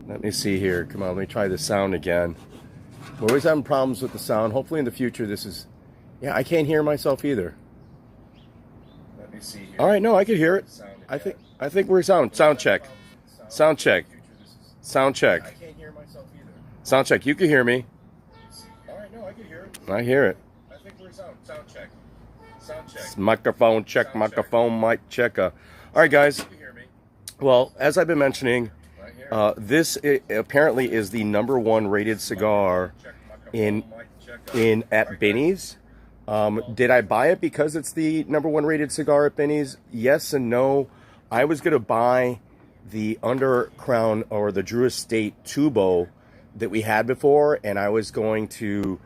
Let me see here. Come on, let me try the sound again. We're always having problems with the sound. Hopefully in the future this is... Yeah, I can't hear myself either. Let me see here. All right, no, I can hear it. I think we're sound check. Sound check. Sound check. I can't hear myself either. Sound check. You can hear me. All right, no, I can hear it. I hear it. I think we're sound check. Sound check. Microphone check. Microphone mic check. All right, guys. You can hear me. Well, as I've been mentioning, Right here. this apparently is the #1 rated cigar in at Benny's. Did I buy it because it's the #1 rated cigar at Benny's? Yes and no. I was gonna buy the Undergrown or the Drew Estate Tubo that we had before, and I was going to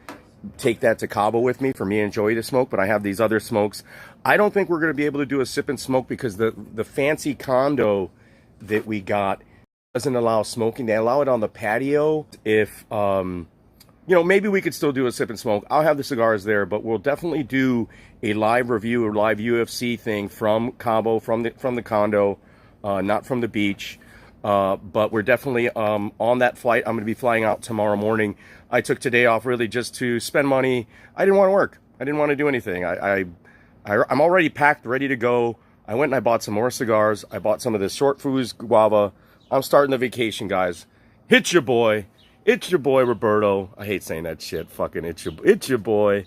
take that to Cabo with me for me and Joey to smoke, but I have these other smokes. I don't think we're going to be able to do a sip and smoke because the fancy condo that we got doesn't allow smoking. They allow it on the patio. If you know, maybe we could still do a sip and smoke. I'll have the cigars there, but we'll definitely do a live review or live UFC thing from Cabo, from the condo, not from the beach. But we're definitely on that flight. I'm going to be flying out tomorrow morning. I took today off really just to spend money. I didn't want to work. I didn't want to do anything. I'm already packed, ready to go. I went and I bought some more cigars. I bought some of this Shortfuse Guava. I'm starting the vacation, guys. It's your boy. It's your boy, Roberto. I hate saying that shit. Fucking it's your boy.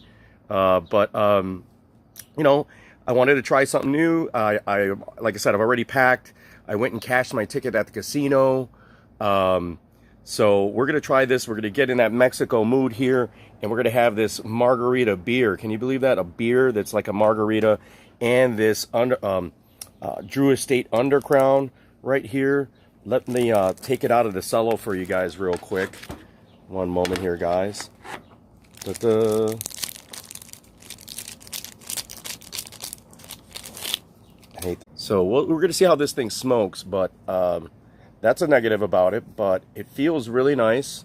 But you know, I wanted to try something new. Like I said, I've already packed. I went and cashed my ticket at the casino. So we're going to try this. We're going to get in that Mexico mood here. And we're going to have this margarita beer. Can you believe that? A beer that's like a margarita. And this Drew Estate Undergrown right here. Let me take it out of the cello for you guys real quick. One moment here, guys. Ta-da. So we're going to see how this thing smokes, but that's a negative about it, but it feels really nice.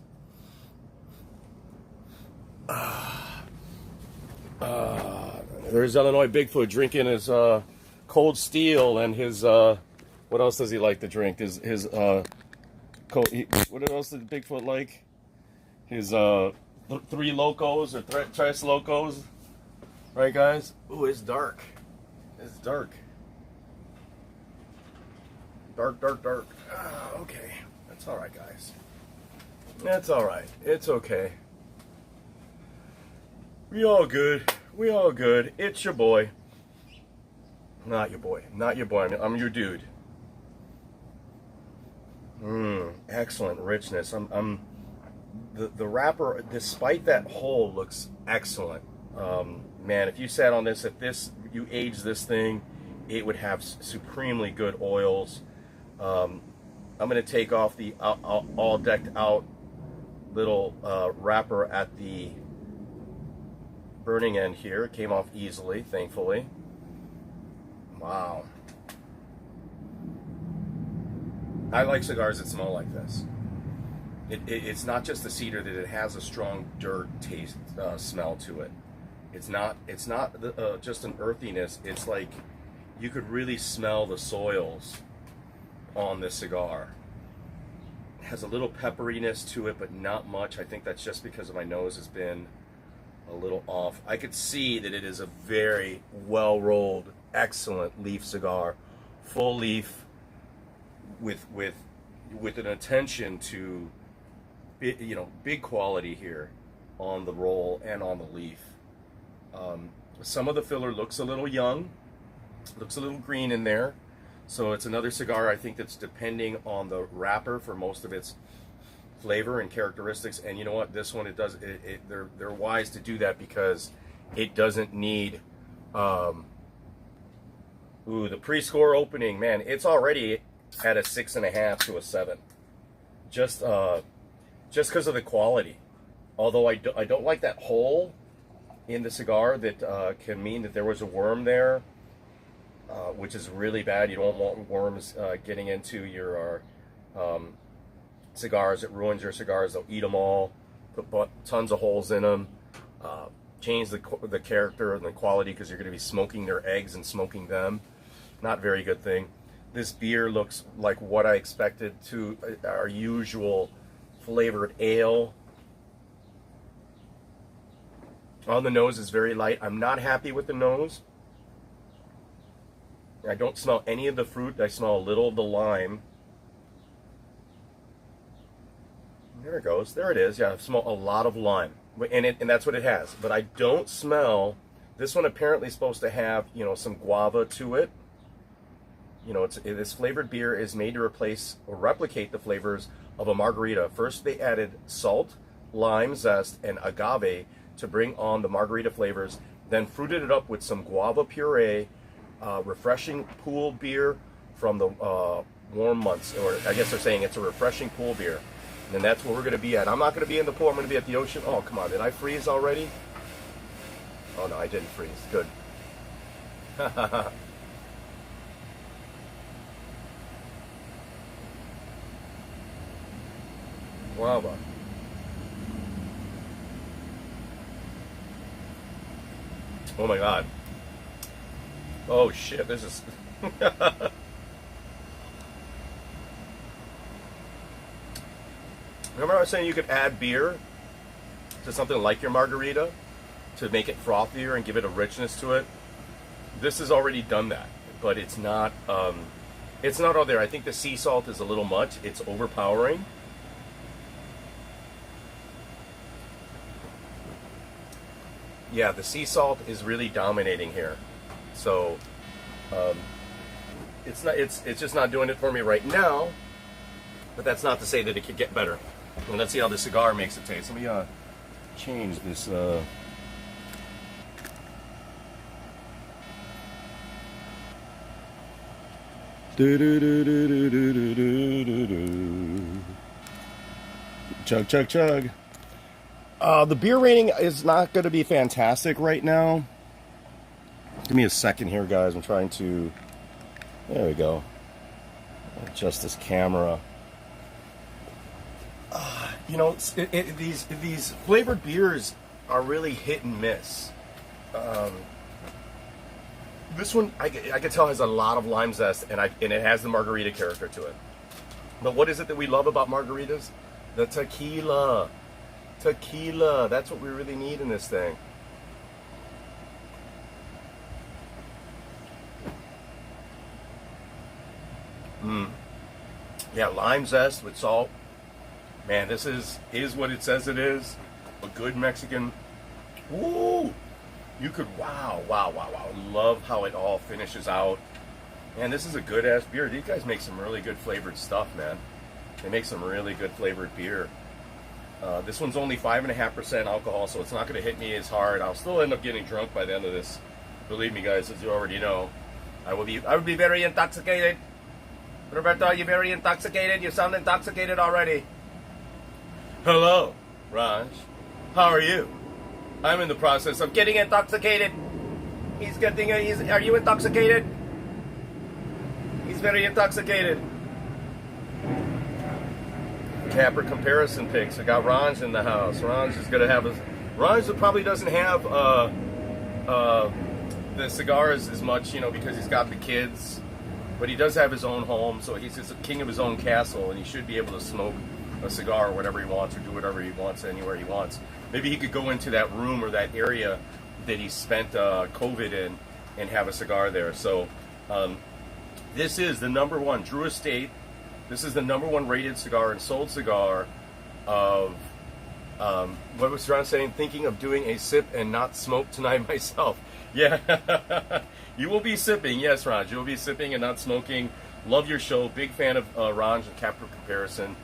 There's Illinois Bigfoot drinking his cold steel and his, what else does he like to drink? What else does Bigfoot like? His 3 Locos or Tres Locos, right guys? Ooh, it's dark. It's dark. Dark. Okay. That's all right, guys. That's all right. It's okay. We all good. We all good. It's your boy. Not your boy. Not your boy. I'm your dude. Excellent richness. The wrapper, despite that hole, looks excellent. Man, if you sat on this, you age this thing, it would have supremely good oils. I'm going to take off the all decked out little wrapper at the burning end here. It came off easily, thankfully. Wow. I like cigars that smell like this. It's not just the cedar, that it has a strong dirt taste, smell to it. It's not just an earthiness. It's like you could really smell the soils on this cigar. It has a little pepperiness to it, but not much. I think that's just because my nose has been a little off. I could see that it is a very well rolled, excellent leaf cigar, full leaf, with an attention to, you know, big quality here on the roll and on the leaf. Some of the filler looks a little young, looks a little green in there. So it's another cigar, I think, that's depending on the wrapper for most of its flavor and characteristics. And you know what? This one, they're wise to do that because it doesn't need. The pre-score opening, man, it's already at a 6.5 to a 7. Just because of the quality. Although I don't like that hole in the cigar that can mean that there was a worm there. Which is really bad. You don't want worms getting into your cigars. It ruins your cigars. They'll eat them all, put tons of holes in them, change the character and the quality because you're going to be smoking their eggs and smoking them. Not a very good thing. This beer looks like what I expected to our usual flavored ale. On the nose is very light. I'm not happy with the nose. I don't smell any of the fruit. I smell a little of the lime. There it goes. There it is. Yeah, I smell a lot of lime. And that's what it has. But I don't smell... This one apparently is supposed to have, you know, some guava to it. You know, this flavored beer is made to replace or replicate the flavors of a margarita. First, they added salt, lime zest, and agave to bring on the margarita flavors. Then fruited it up with some guava puree, refreshing pool beer from the warm months. Or I guess they're saying it's a refreshing pool beer. And that's where we're going to be at. I'm not going to be in the pool. I'm going to be at the ocean. Oh, come on. Did I freeze already? Oh, no, I didn't freeze. Good. Guava. Oh my god. Oh shit, this is... Remember I was saying you could add beer to something like your margarita to make it frothier and give it a richness to it? This has already done that, but it's not all there. I think the sea salt is a little much. It's overpowering. Yeah, the sea salt is really dominating here. So it's just not doing it for me right now. But that's not to say that it could get better. And let's see how the cigar makes it taste. Let me change this. Chug, chug, chug. The beer rating is not going to be fantastic right now. Give me a second here, guys. I'm trying to... There we go. Adjust this camera. You know, these flavored beers are really hit and miss. This one, I can tell, has a lot of lime zest, and it has the margarita character to it. But what is it that we love about margaritas? The tequila. Tequila. That's what we really need in this thing. Yeah, lime zest with salt. Man, this is what it says it is. A good Mexican. Ooh! You could, wow. Love how it all finishes out. Man, this is a good-ass beer. These guys make some really good flavored stuff, man. They make some really good flavored beer. This one's only 5.5% alcohol, so it's not going to hit me as hard. I'll still end up getting drunk by the end of this. Believe me, guys, as you already know. I would be very intoxicated. Roberto, are you very intoxicated? You sound intoxicated already. Hello, Raj. How are you? I'm in the process of getting intoxicated. Are you intoxicated? He's very intoxicated. Capper comparison picks. I got Raj in the house. Raj is going to have Raj probably doesn't have the cigars as much, you know, because he's got the kids. But he does have his own home, so he's just a king of his own castle, and he should be able to smoke a cigar or whatever he wants, or do whatever he wants anywhere he wants. Maybe he could go into that room or that area that he spent COVID in and have a cigar there. So this is the #1 Drew Estate. This is the #1 rated cigar and sold cigar of what was Ron saying? Thinking of doing a sip and not smoke tonight myself. Yeah, you will be sipping. Yes, Raj, you'll be sipping and not smoking. Love your show. Big fan of Raj and Capper Comparison.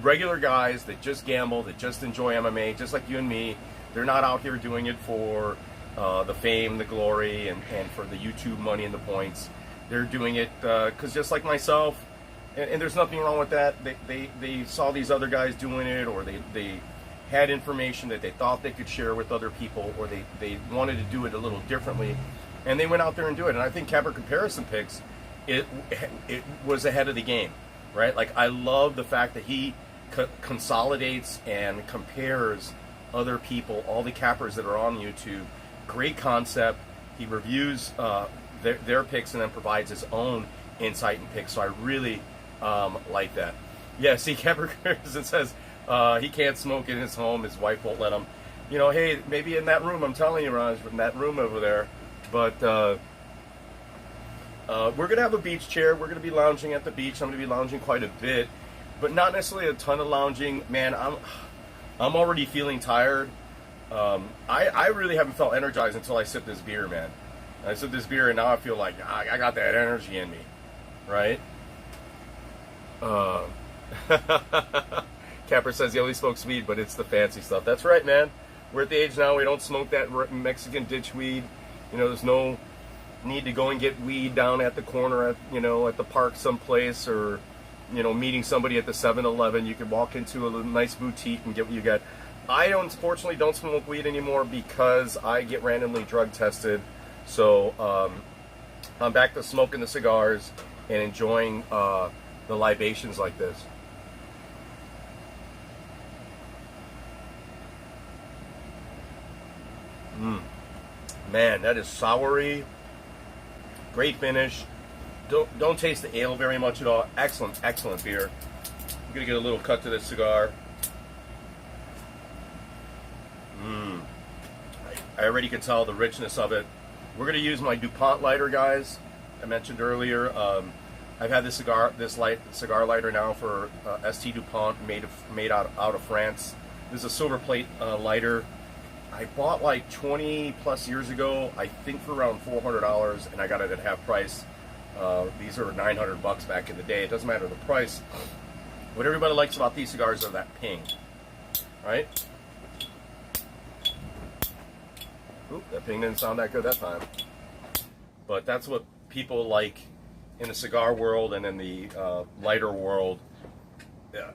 Regular guys that just gamble, that just enjoy MMA, just like you and me. They're not out here doing it for the fame, the glory, and for the YouTube money and the points. They're doing it because just like myself, and there's nothing wrong with that. They saw these other guys doing it, or they had information that they thought they could share with other people, or they wanted to do it a little differently, and they went out there and do it. And I think Capper Comparison Picks, it was ahead of the game, right? Like, I love the fact that he consolidates and compares other people, all the cappers that are on YouTube. Great concept. He reviews their picks and then provides his own insight and picks. So I really like that. Yeah, see, Kemper says he can't smoke in his home. His wife won't let him. You know, hey, maybe in that room, I'm telling you, Raj, in that room over there. But we're going to have a beach chair. We're going to be lounging at the beach. I'm going to be lounging quite a bit, but not necessarily a ton of lounging. Man, I'm already feeling tired. I really haven't felt energized until I sipped this beer, man. I sipped this beer, and now I feel like I got that energy in me, right? Capper says he only smokes weed, but it's the fancy stuff. That's right, man. We're at the age now we don't smoke that Mexican ditch weed. You know, there's no need to go and get weed down at the corner at, you know, at the park someplace, or, you know, meeting somebody at the 7-Eleven. You can walk into a nice boutique and get what you get. I unfortunately don't smoke weed anymore because I get randomly drug tested. So I'm back to smoking the cigars and enjoying the libations like this. Man, that is soury. Great finish. Don't taste the ale very much at all. Excellent, excellent beer. I'm gonna get a little cut to this cigar. I already can tell the richness of it. We're gonna use my DuPont lighter, guys. I mentioned earlier. I've had this cigar lighter now for ST DuPont, made out of France. This is a silver plate lighter. I bought like 20 plus years ago, I think for around $400, and I got it at half price. These are $900 back in the day. It doesn't matter the price. What everybody likes about these cigars are that ping, right? Oop, that ping didn't sound that good that time. But that's what people like in the cigar world and in the lighter world. Yeah.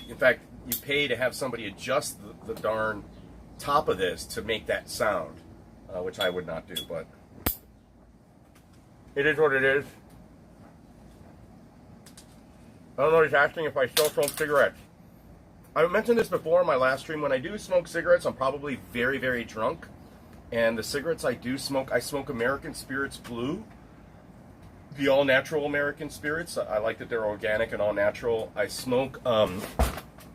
In fact, you pay to have somebody adjust the darn top of this to make that sound, which I would not do, but it is what it is. I don't know, he's asking if I still smoke cigarettes. I mentioned this before in my last stream. When I do smoke cigarettes, I'm probably very, very drunk. And the cigarettes I do smoke, I smoke American Spirits Blue, the all-natural American Spirits. I like that they're organic and all-natural. I smoke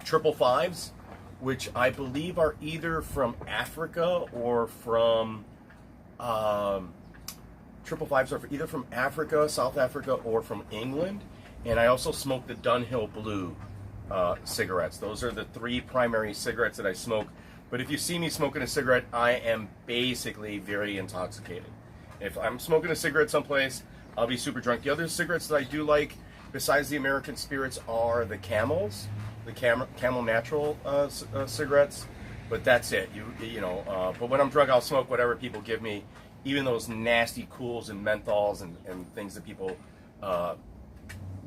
Triple Fives, which I believe are either from Africa or from Triple Fives are either from Africa, South Africa, or from England. And I also smoke the Dunhill Blue cigarettes. Those are the three primary cigarettes that I smoke. But if you see me smoking a cigarette, I am basically very intoxicated. If I'm smoking a cigarette someplace, I'll be super drunk. The other cigarettes that I do like, besides the American Spirits, are the Camels. The Camel Natural cigarettes, but that's it. You know. But when I'm drunk, I'll smoke whatever people give me, even those nasty Cools and menthols and things that people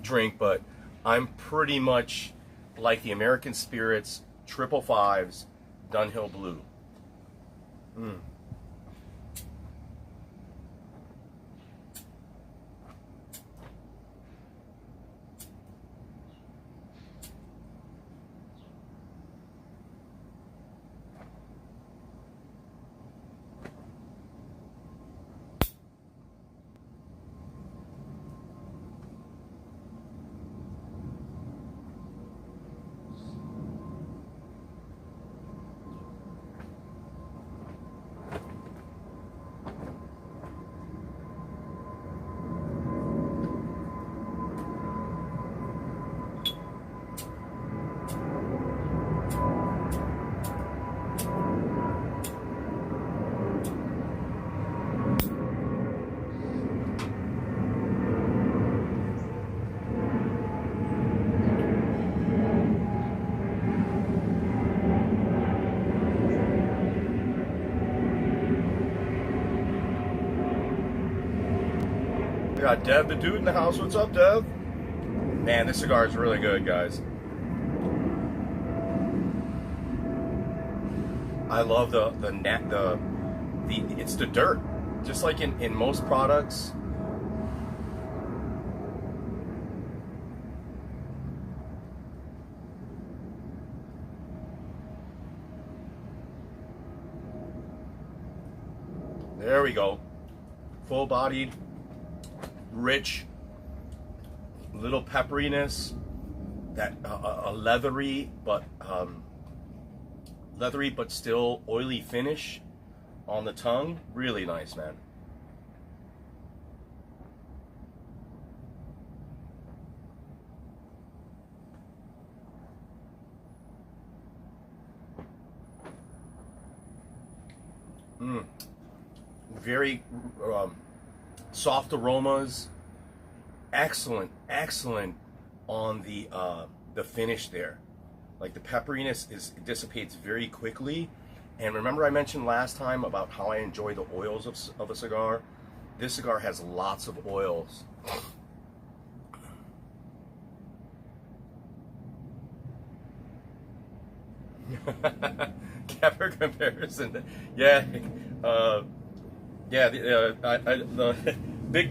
drink. But I'm pretty much like the American Spirits, Triple Fives, Dunhill Blue. We got Dev the Dude in the house. What's up, Dev? Man, this cigar is really good, guys. I love it's the dirt, just like in most products. There we go. Full-bodied, rich, little pepperiness, that a leathery but still oily finish on the tongue. Really nice, man. Very soft aromas. Excellent on the finish there. Like the pepperiness dissipates very quickly. And remember I mentioned last time about how I enjoy the oils of a cigar? This cigar has lots of oils. Capper comparison. Yeah. The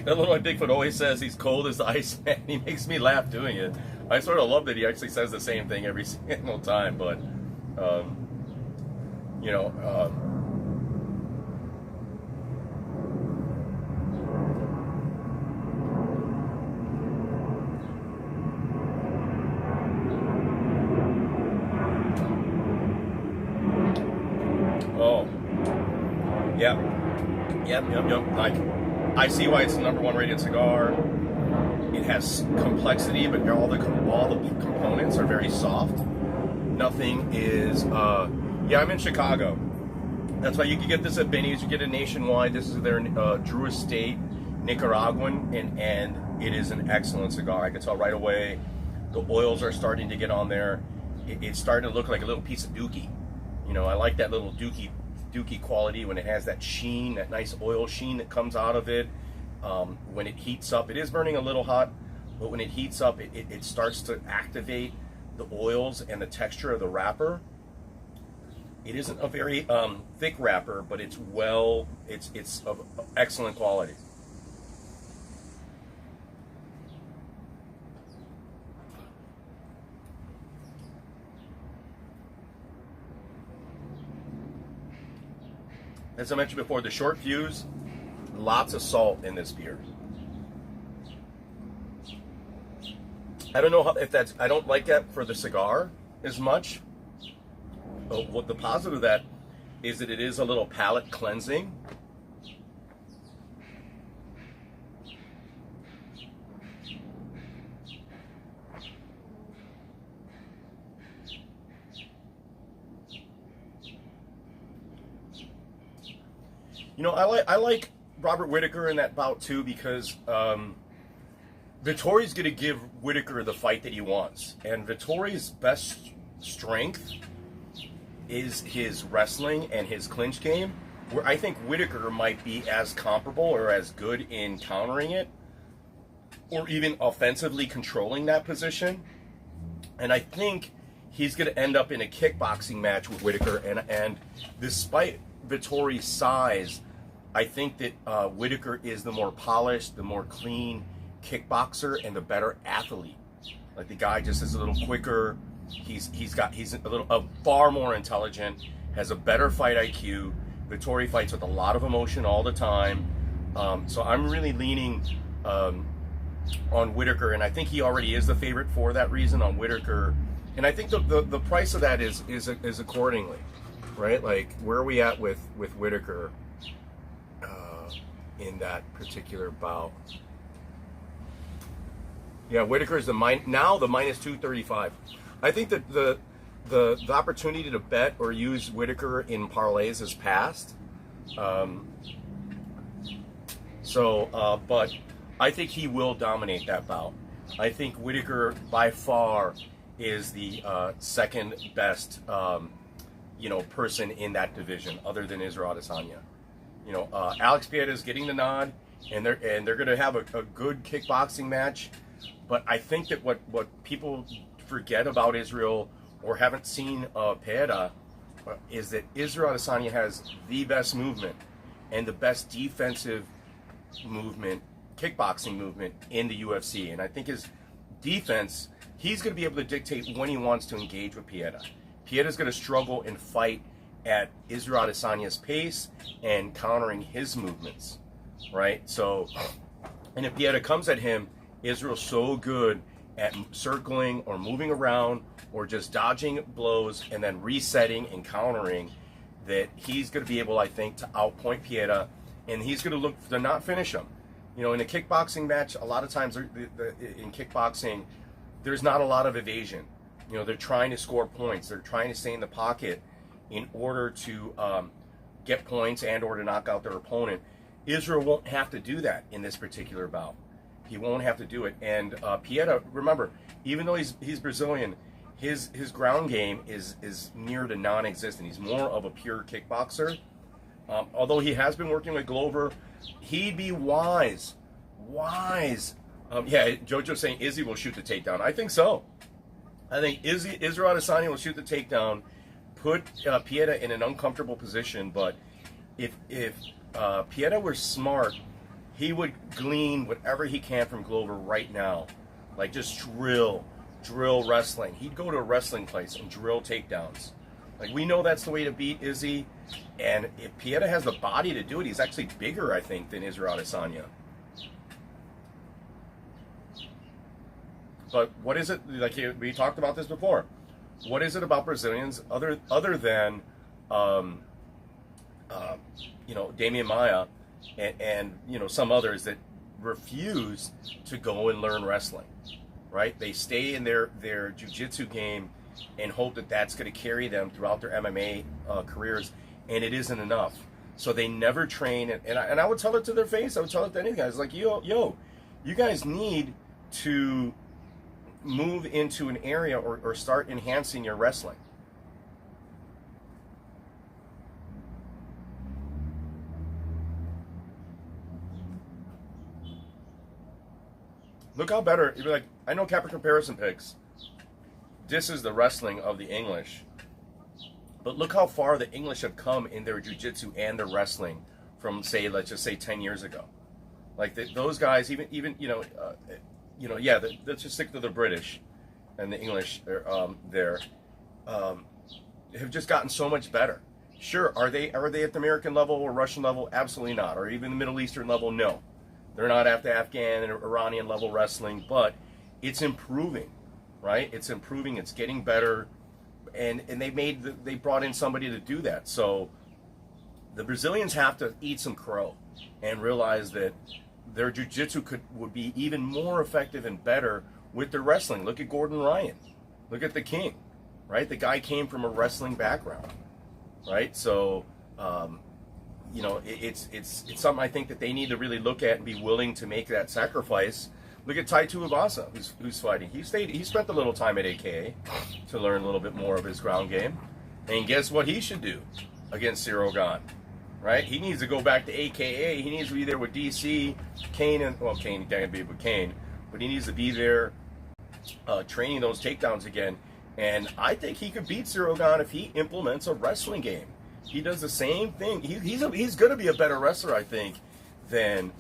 little Bigfoot always says he's cold as ice, man. He makes me laugh doing it. I sort of love that he actually says the same thing every single time, but you know, oh, yeah. Yep. Like, I see why it's the #1 rated cigar. It has complexity, but all the components are very soft. Nothing is. Yeah, I'm in Chicago. That's why you can get this at Benny's. You get it nationwide. This is their Drew Estate Nicaraguan, and it is an excellent cigar. I can tell right away. The oils are starting to get on there. It's starting to look like a little piece of dookie. You know, I like that little dookie quality when it has that sheen, that nice oil sheen that comes out of it. When it heats up, it is burning a little hot, but when it heats up, it starts to activate the oils and the texture of the wrapper. It isn't a very thick wrapper, but it's of excellent quality. As I mentioned before, the Shortfuse, lots of salt in this beer. I don't know if that's, I don't like that for the cigar as much. But what the positive of that is that it is a little palate cleansing. You know, I like Robert Whitaker in that bout too, because Vittori's going to give Whitaker the fight that he wants, and Vittori's best strength is his wrestling and his clinch game, where I think Whitaker might be as comparable or as good in countering it, or even offensively controlling that position. And I think he's going to end up in a kickboxing match with Whitaker, and despite Vittori's size, I think that Whitaker is the more polished, the more clean kickboxer, and the better athlete. Like, the guy just is a little quicker. He's far more intelligent, has a better fight IQ. Vittori fights with a lot of emotion all the time. So I'm really leaning on Whitaker, and I think he already is the favorite for that reason on Whitaker. And I think the price of that is accordingly, right? Like, where are we at with Whitaker in that particular bout? Yeah, Whitaker is now the minus 235. I think that the opportunity to bet or use Whitaker in parlays has passed. But I think he will dominate that bout. I think Whitaker by far is the second best, person in that division, other than Israel Adesanya. Alex Pieta is getting the nod, and they're going to have a good kickboxing match. But I think that what people forget about Israel or haven't seen Pieta is that Israel Adesanya has the best movement and the best defensive movement, kickboxing movement in the UFC. And I think his defense, he's going to be able to dictate when he wants to engage with Pieta. Pieta's going to struggle and fight at Israel Adesanya's pace and countering his movements, right? So, and if Pieta comes at him Israel's so good at circling or moving around or just dodging blows and then resetting and countering that he's going to be able, I think, to outpoint Pieta, and he's going to look to not finish him. You know, in a kickboxing match, a lot of times in kickboxing, there's not a lot of evasion. You know, they're trying to score points. They're trying to stay in the pocket in order to get points and or to knock out their opponent. Israel won't have to do that in this particular bout. He won't have to do it. And Pieta, remember, even though he's Brazilian, his ground game is near to non-existent. He's more of a pure kickboxer. Although he has been working with Glover, he'd be wise. Yeah, JoJo's saying Izzy will shoot the takedown. I think so. I think Israel Adesanya will shoot the takedown, put Pieta in an uncomfortable position. But if Pieta were smart, he would glean whatever he can from Glover right now. Like just drill wrestling. He'd go to a wrestling place and drill takedowns. Like we know that's the way to beat Izzy. And if Pieta has the body to do it, he's actually bigger, I think, than Israel Adesanya. But what is it, like we talked about this before, what is it about Brazilians other than, you know, Damian Maia and, you know, some others that refuse to go and learn wrestling, right? They stay in their jiu-jitsu game and hope that that's going to carry them throughout their MMA careers, and it isn't enough. So they never train, and I would tell it to their face. I would tell it to any guys, like, yo, you guys need to move into an area or start enhancing your wrestling. Look how better, you'd be like, I know Capper Comparison picks. This is the wrestling of the English. But look how far the English have come in their jiu-jitsu and their wrestling from, say, let's just say 10 years ago. Like those guys, even yeah, let's just stick to the British and the English there, have just gotten so much better. Sure, are they at the American level or Russian level? Absolutely not. Or even the Middle Eastern level? No. They're not at the Afghan and Iranian level wrestling, but it's improving, right? It's improving. It's getting better, and they brought in somebody to do that. So the Brazilians have to eat some crow and realize that their jiu-jitsu would be even more effective and better with their wrestling. Look at Gordon Ryan. Look at the King, right? The guy came from a wrestling background, right? So, you know, it's something I think that they need to really look at and be willing to make that sacrifice. Look at Tai Tuivasa, who's fighting. He spent a little time at AKA to learn a little bit more of his ground game. And guess what he should do against Cyril Gane? Right? He needs to go back to AKA. He needs to be there with DC, Kane, Kane can't be with Kane, but he needs to be there training those takedowns again. And I think he could beat Cyril Gane if he implements a wrestling game. He does the same thing. He's going to be a better wrestler, I think, than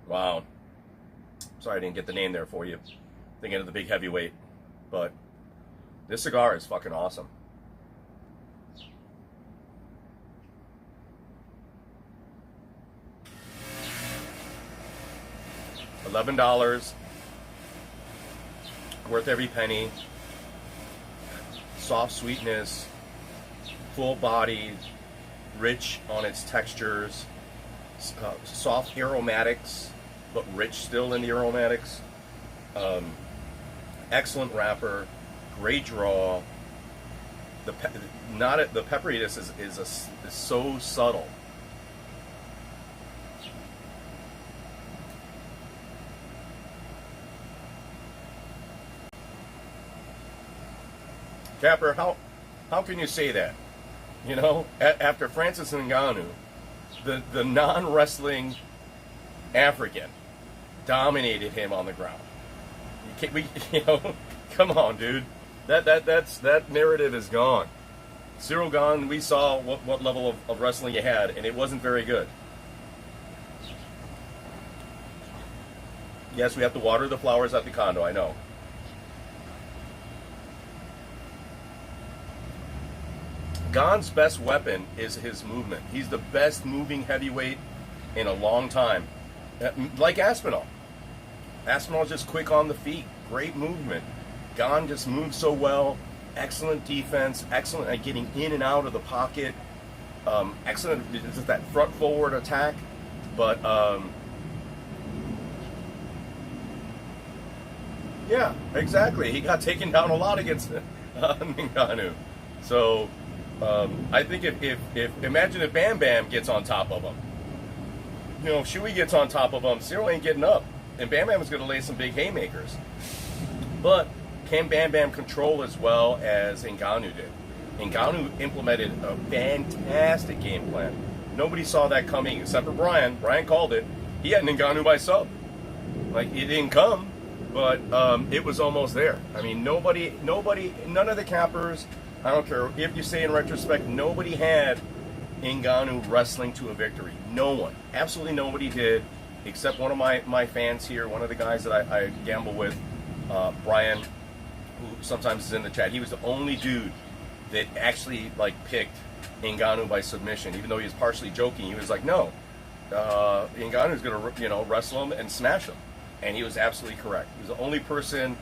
Wow. Sorry I didn't get the name there for you. Thinking of the big heavyweight. But this cigar is fucking awesome. $11. Worth every penny. Soft sweetness. Full bodied. Rich on its textures. Soft aromatics, but rich still in the aromatics. Excellent wrapper, great draw. The pepperiness is so subtle. Capper, how can you say that? You know, after Francis Ngannou, the non-wrestling African dominated him on the ground. Come on, dude. That narrative is gone. Cyril Gane, we saw what level of wrestling he had, and it wasn't very good. Yes, we have to water the flowers at the condo, I know. Gon's best weapon is his movement. He's the best moving heavyweight in a long time. Like Aspinall. Aspinall's just quick on the feet. Great movement. Gon just moves so well. Excellent defense. Excellent at getting in and out of the pocket. Excellent just that front forward attack. But yeah, exactly. He got taken down a lot against Ngannou. So I think if imagine if Bam Bam gets on top of him. You know, if Shui gets on top of him, Cyril ain't getting up. And Bam Bam is going to lay some big haymakers. But can Bam Bam control as well as Ngannou did? Ngannou implemented a fantastic game plan. Nobody saw that coming except for Brian. Brian called it. He had Ngannou by sub. Like, it didn't come, but it was almost there. I mean, nobody, none of the cappers, I don't care if you say in retrospect, nobody had Ngannou wrestling to a victory. No one. Absolutely nobody did, except one of my fans here, one of the guys that I gamble with, Brian, who sometimes is in the chat. He was the only dude that actually, like, picked Ngannou by submission, even though he was partially joking. He was like, no, Ngannou's going to, wrestle him and smash him. And he was absolutely correct. He was the only person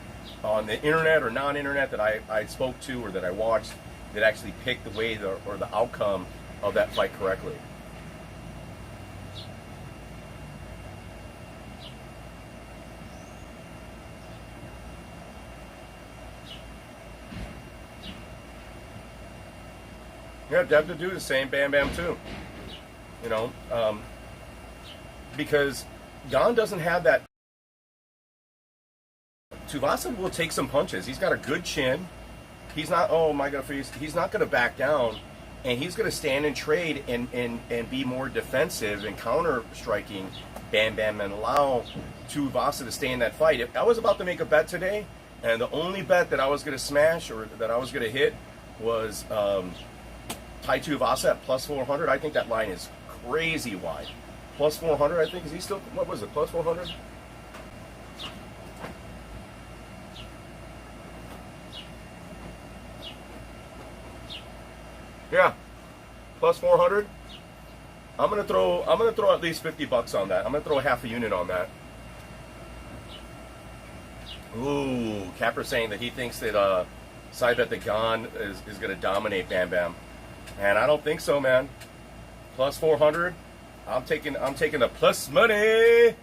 on the internet or non-internet that I spoke to or that I watched that actually picked the way or the outcome of that fight correctly. Yeah, Dev to do the same, Bam Bam too. Because Gon doesn't have that. Tuivasa will take some punches. He's got a good chin. He's not, oh my God, he's not going to back down, and he's going to stand and trade and be more defensive and counter striking Bam Bam and allow Tuivasa to stay in that fight. If I was about to make a bet today, and the only bet that I was going to smash or that I was going to hit was Tai Tuivasa at plus 400. I think that line is crazy wide. Plus 400, I think. Is he still, what was it, plus 400? Yeah, plus 400. I'm gonna throw at least $50 on that. I'm gonna throw a half a unit on that. Ooh, Capper saying that he thinks that side bet that Gon is gonna dominate Bam Bam, and I don't think so, man. Plus 400. I'm taking the plus money.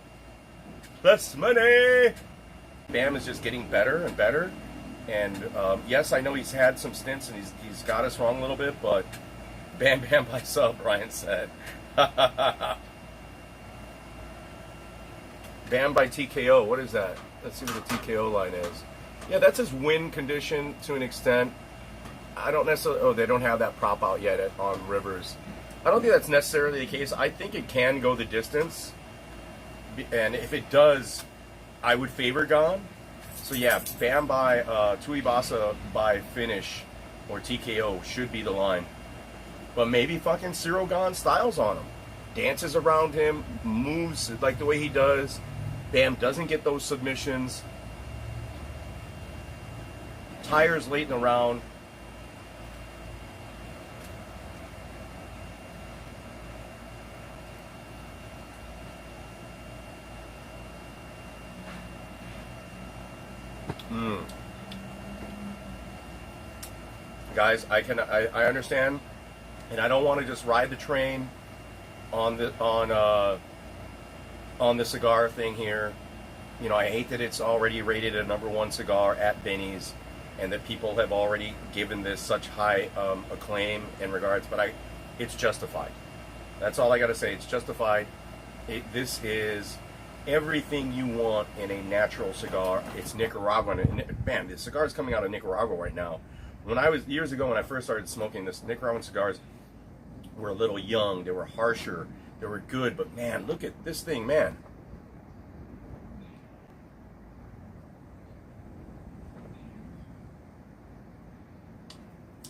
Plus money. Bam is just getting better and better. And yes, I know he's had some stints and he's got us wrong a little bit, but Bam Bam by sub, Brian said. Bam by TKO, what is that? Let's see what the TKO line is. Yeah, that's his win condition to an extent. I don't necessarily, oh, they don't have that prop out yet on Rivers. I don't think that's necessarily the case. I think it can go the distance. And if it does, I would favor Gon. So yeah, Bam by Tuivasa by finish or TKO should be the line. But maybe fucking Cyril Gon styles on him. Dances around him, moves like the way he does. Bam doesn't get those submissions. Tires late in the round. Guys, I understand, and I don't want to just ride the train on the cigar thing here. You know, I hate that it's already rated a #1 cigar at Benny's, and that people have already given this such high acclaim in regards. But it's justified. That's all I got to say. It's justified. This is everything you want in a natural cigar. It's Nicaraguan. And man, the cigar is coming out of Nicaragua right now. When I was, years ago when I first started smoking this, Nicaraguan cigars were a little young. They were harsher. They were good. But man, look at this thing, man.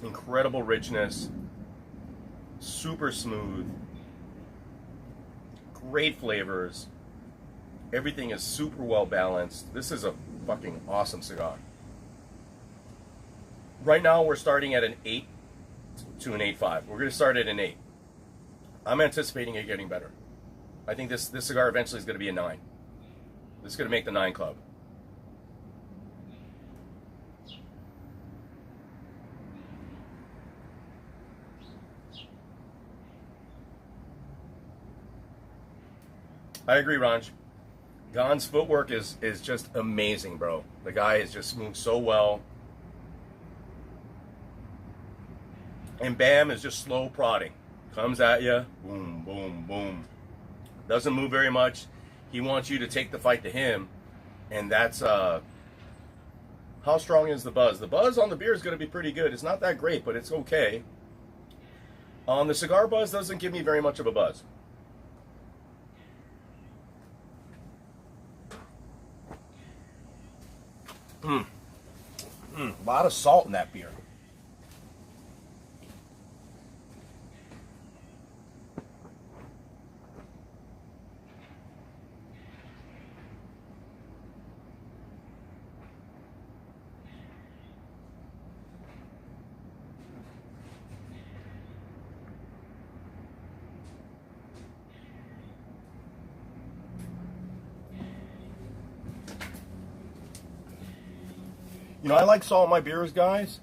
Incredible richness. Super smooth. Great flavors. Everything is super well balanced. This is a fucking awesome cigar. Right now we're starting at an 8 to an 8.5. We're going to start at an 8. I'm anticipating it getting better. I think this cigar eventually is going to be a 9. This is going to make the 9 club. I agree, Ranj. Gon's footwork is just amazing, bro. The guy is just moved so well. And Bam is just slow prodding. Comes at you, boom, boom, boom. Doesn't move very much. He wants you to take the fight to him. And that's, how strong is the buzz? The buzz on the beer is going to be pretty good. It's not that great, but it's okay. The cigar buzz doesn't give me very much of a buzz. A lot of salt in that beer. You know, I like salt in my beers, guys.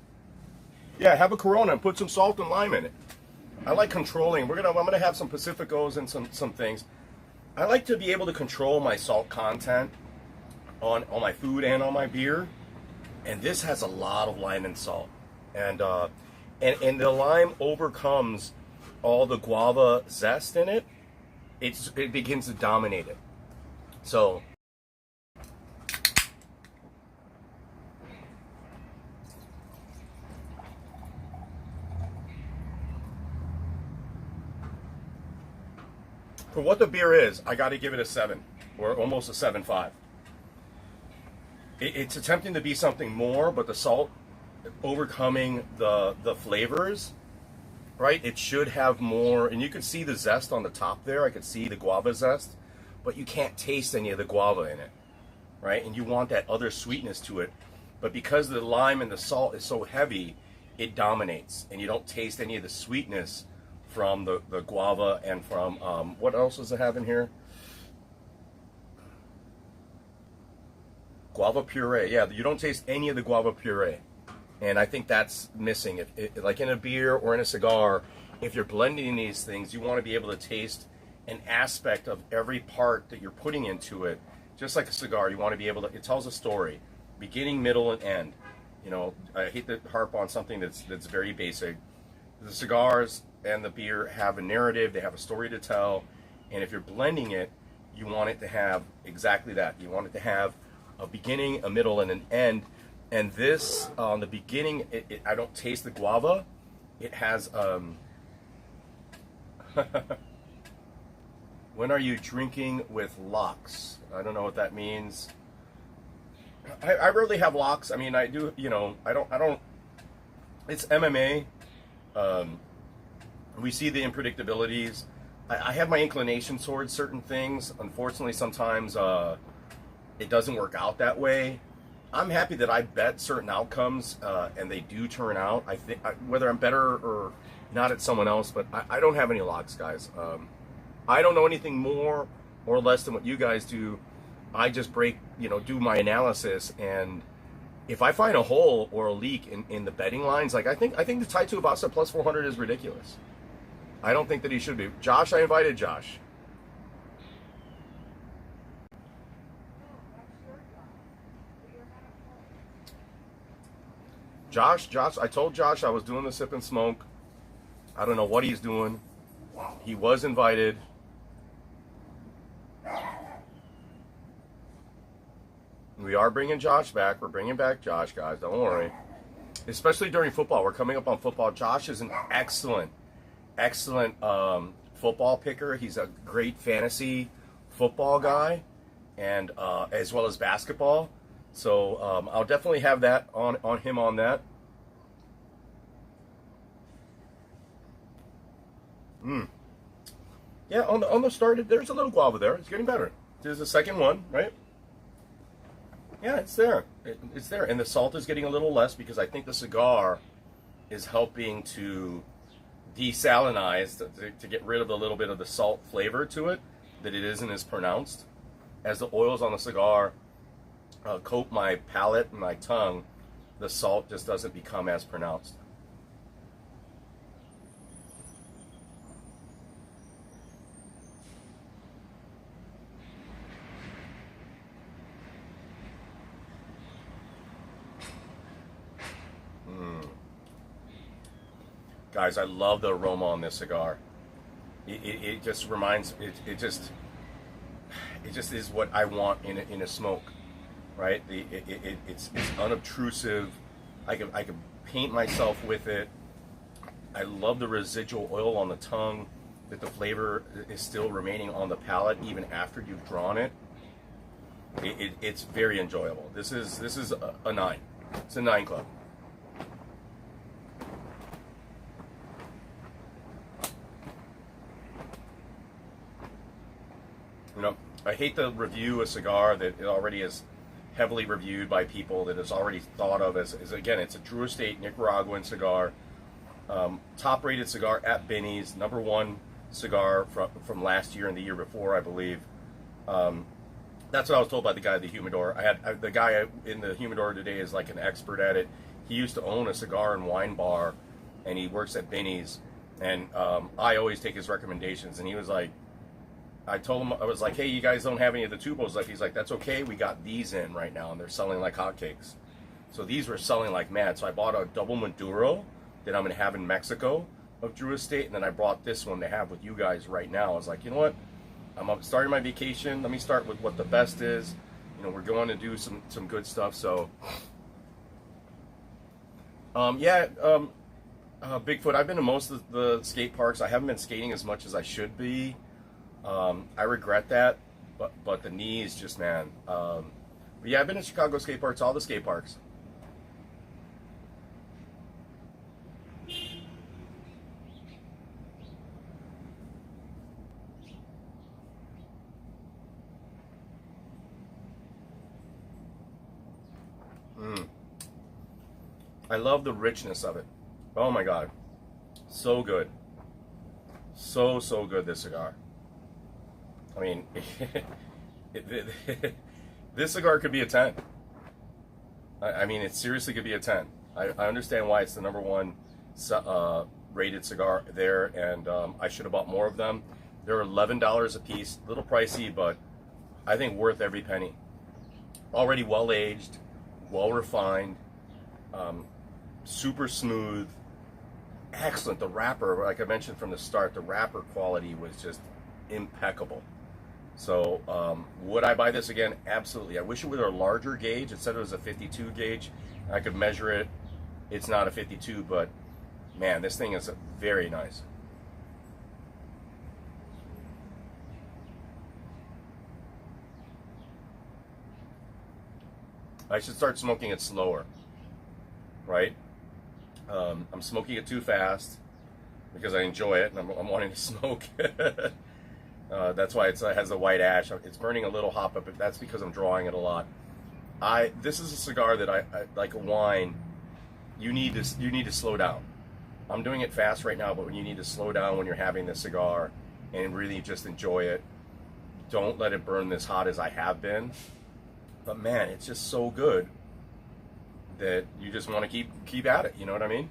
Yeah, have a Corona and put some salt and lime in it. I like controlling. I'm gonna have some Pacificos and some things. I like to be able to control my salt content on my food and on my beer. And this has a lot of lime and salt, and the lime overcomes all the guava zest in it. It begins to dominate it. So. For what the beer is, I got to give it a 7, or almost a 7.5. It's attempting to be something more, but the salt overcoming the flavors, right? It should have more, and you can see the zest on the top there. I could see the guava zest, but you can't taste any of the guava in it, right? And you want that other sweetness to it, but because the lime and the salt is so heavy, it dominates, and you don't taste any of the sweetness from the guava and from, what else does it have in here? Guava puree. Yeah, you don't taste any of the guava puree. And I think that's missing. Like in a beer or in a cigar, if you're blending these things, you want to be able to taste an aspect of every part that you're putting into it. Just like a cigar, you want to be able to, it tells a story, beginning, middle, and end. You know, I hate to harp on something that's very basic. The cigars and the beer have a narrative, they have a story to tell, and if you're blending it, you want it to have exactly that. You want it to have a beginning, a middle, and an end. And this, on the beginning, I don't taste the guava. It has, when are you drinking with locks? I don't know what that means. I rarely have locks. I mean, I do, you know, I don't, it's MMA. We see the unpredictabilities. I have my inclination towards certain things. Unfortunately, sometimes it doesn't work out that way. I'm happy that I bet certain outcomes and they do turn out. I think whether I'm better or not at someone else, but I don't have any locks, guys. I don't know anything more or less than what you guys do. I just do my analysis, and if I find a hole or a leak in the betting lines, like I think the Tai Tuivasa plus 400 is ridiculous. I don't think that he should be. Josh, I invited Josh. Josh, I told Josh I was doing the sip and smoke. I don't know what he's doing. He was invited. We are bringing Josh back. We're bringing back Josh, guys. Don't worry. Especially during football. We're coming up on football. Josh is an excellent football picker. He's a great fantasy football guy, and as well as basketball. So I'll definitely have that on him on that. Yeah, on the start, there's a little guava there. It's getting better. there's a second one, right? Yeah, it's there. It's there, and the salt is getting a little less because I think the cigar is helping to desalinize to get rid of a little bit of the salt flavor to it, that it isn't as pronounced. As the oils on the cigar coat my palate and my tongue, the salt just doesn't become as pronounced. Guys, I love the aroma on this cigar. It just reminds it just is what I want in a smoke, right? It's unobtrusive. I can paint myself with it. I love the residual oil on the tongue, that the flavor is still remaining on the palate even after you've drawn it. It's very enjoyable. This is a 9. It's a 9 club. You know, I hate to review a cigar that it already is heavily reviewed by people, that is already thought of as again, it's a Drew Estate Nicaraguan cigar, top rated cigar at Benny's, #1 cigar from last year and the year before, I believe. That's what I was told by the guy at the humidor. The guy in the humidor today is like an expert at it. He used to own a cigar and wine bar, and he works at Benny's, and I always take his recommendations, and he was like, I told him, I was like, hey, you guys don't have any of the tubos left. He's like, that's okay. We got these in right now, and they're selling like hotcakes. So these were selling like mad. So I bought a double Maduro that I'm going to have in Mexico of Drew Estate, and then I brought this one to have with you guys right now. I was like, you know what? I'm starting my vacation. Let me start with what the best is. You know, we're going to do some good stuff. So, Bigfoot, I've been to most of the skate parks. I haven't been skating as much as I should be. I regret that, but the knees just, man. But yeah, I've been to Chicago skate parks, all the skate parks. I love the richness of it. Oh my God. So good. So good, this cigar. I mean, this cigar could be a 10. I mean, it seriously could be a 10. I understand why it's the #1 rated cigar there, and I should have bought more of them. They're $11 a piece, a little pricey, but I think worth every penny. Already well aged, well refined, super smooth, excellent. The wrapper, like I mentioned from the start, the wrapper quality was just impeccable. So would I buy this again? Absolutely. I wish it were a larger gauge. It said it was a 52 gauge. I could measure it. It's not a 52, but man, this thing is very nice. I should start smoking it slower, right? I'm smoking it too fast because I enjoy it and I'm wanting to smoke. That's why it has a white ash. It's burning a little hot, but that's because I'm drawing it a lot. This is a cigar that I like a wine. You need to slow down. I'm doing it fast right now, but when you need to slow down when you're having this cigar and really just enjoy it, don't let it burn this hot as I have been. But man, it's just so good that you just want to keep at it. You know what I mean?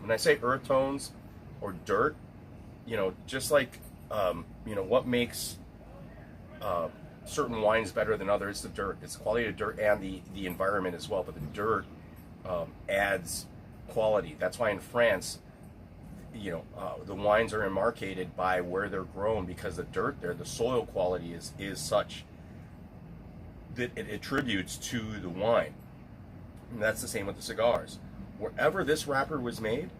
When I say earth tones or dirt, you know, just like you know, what makes certain wines better than others, the dirt. It's the quality of dirt and the environment as well. But the dirt adds quality. That's why in France, you know, the wines are marketed by where they're grown, because the dirt there, the soil quality is such that it attributes to the wine. And that's the same with the cigars. Wherever this wrapper was made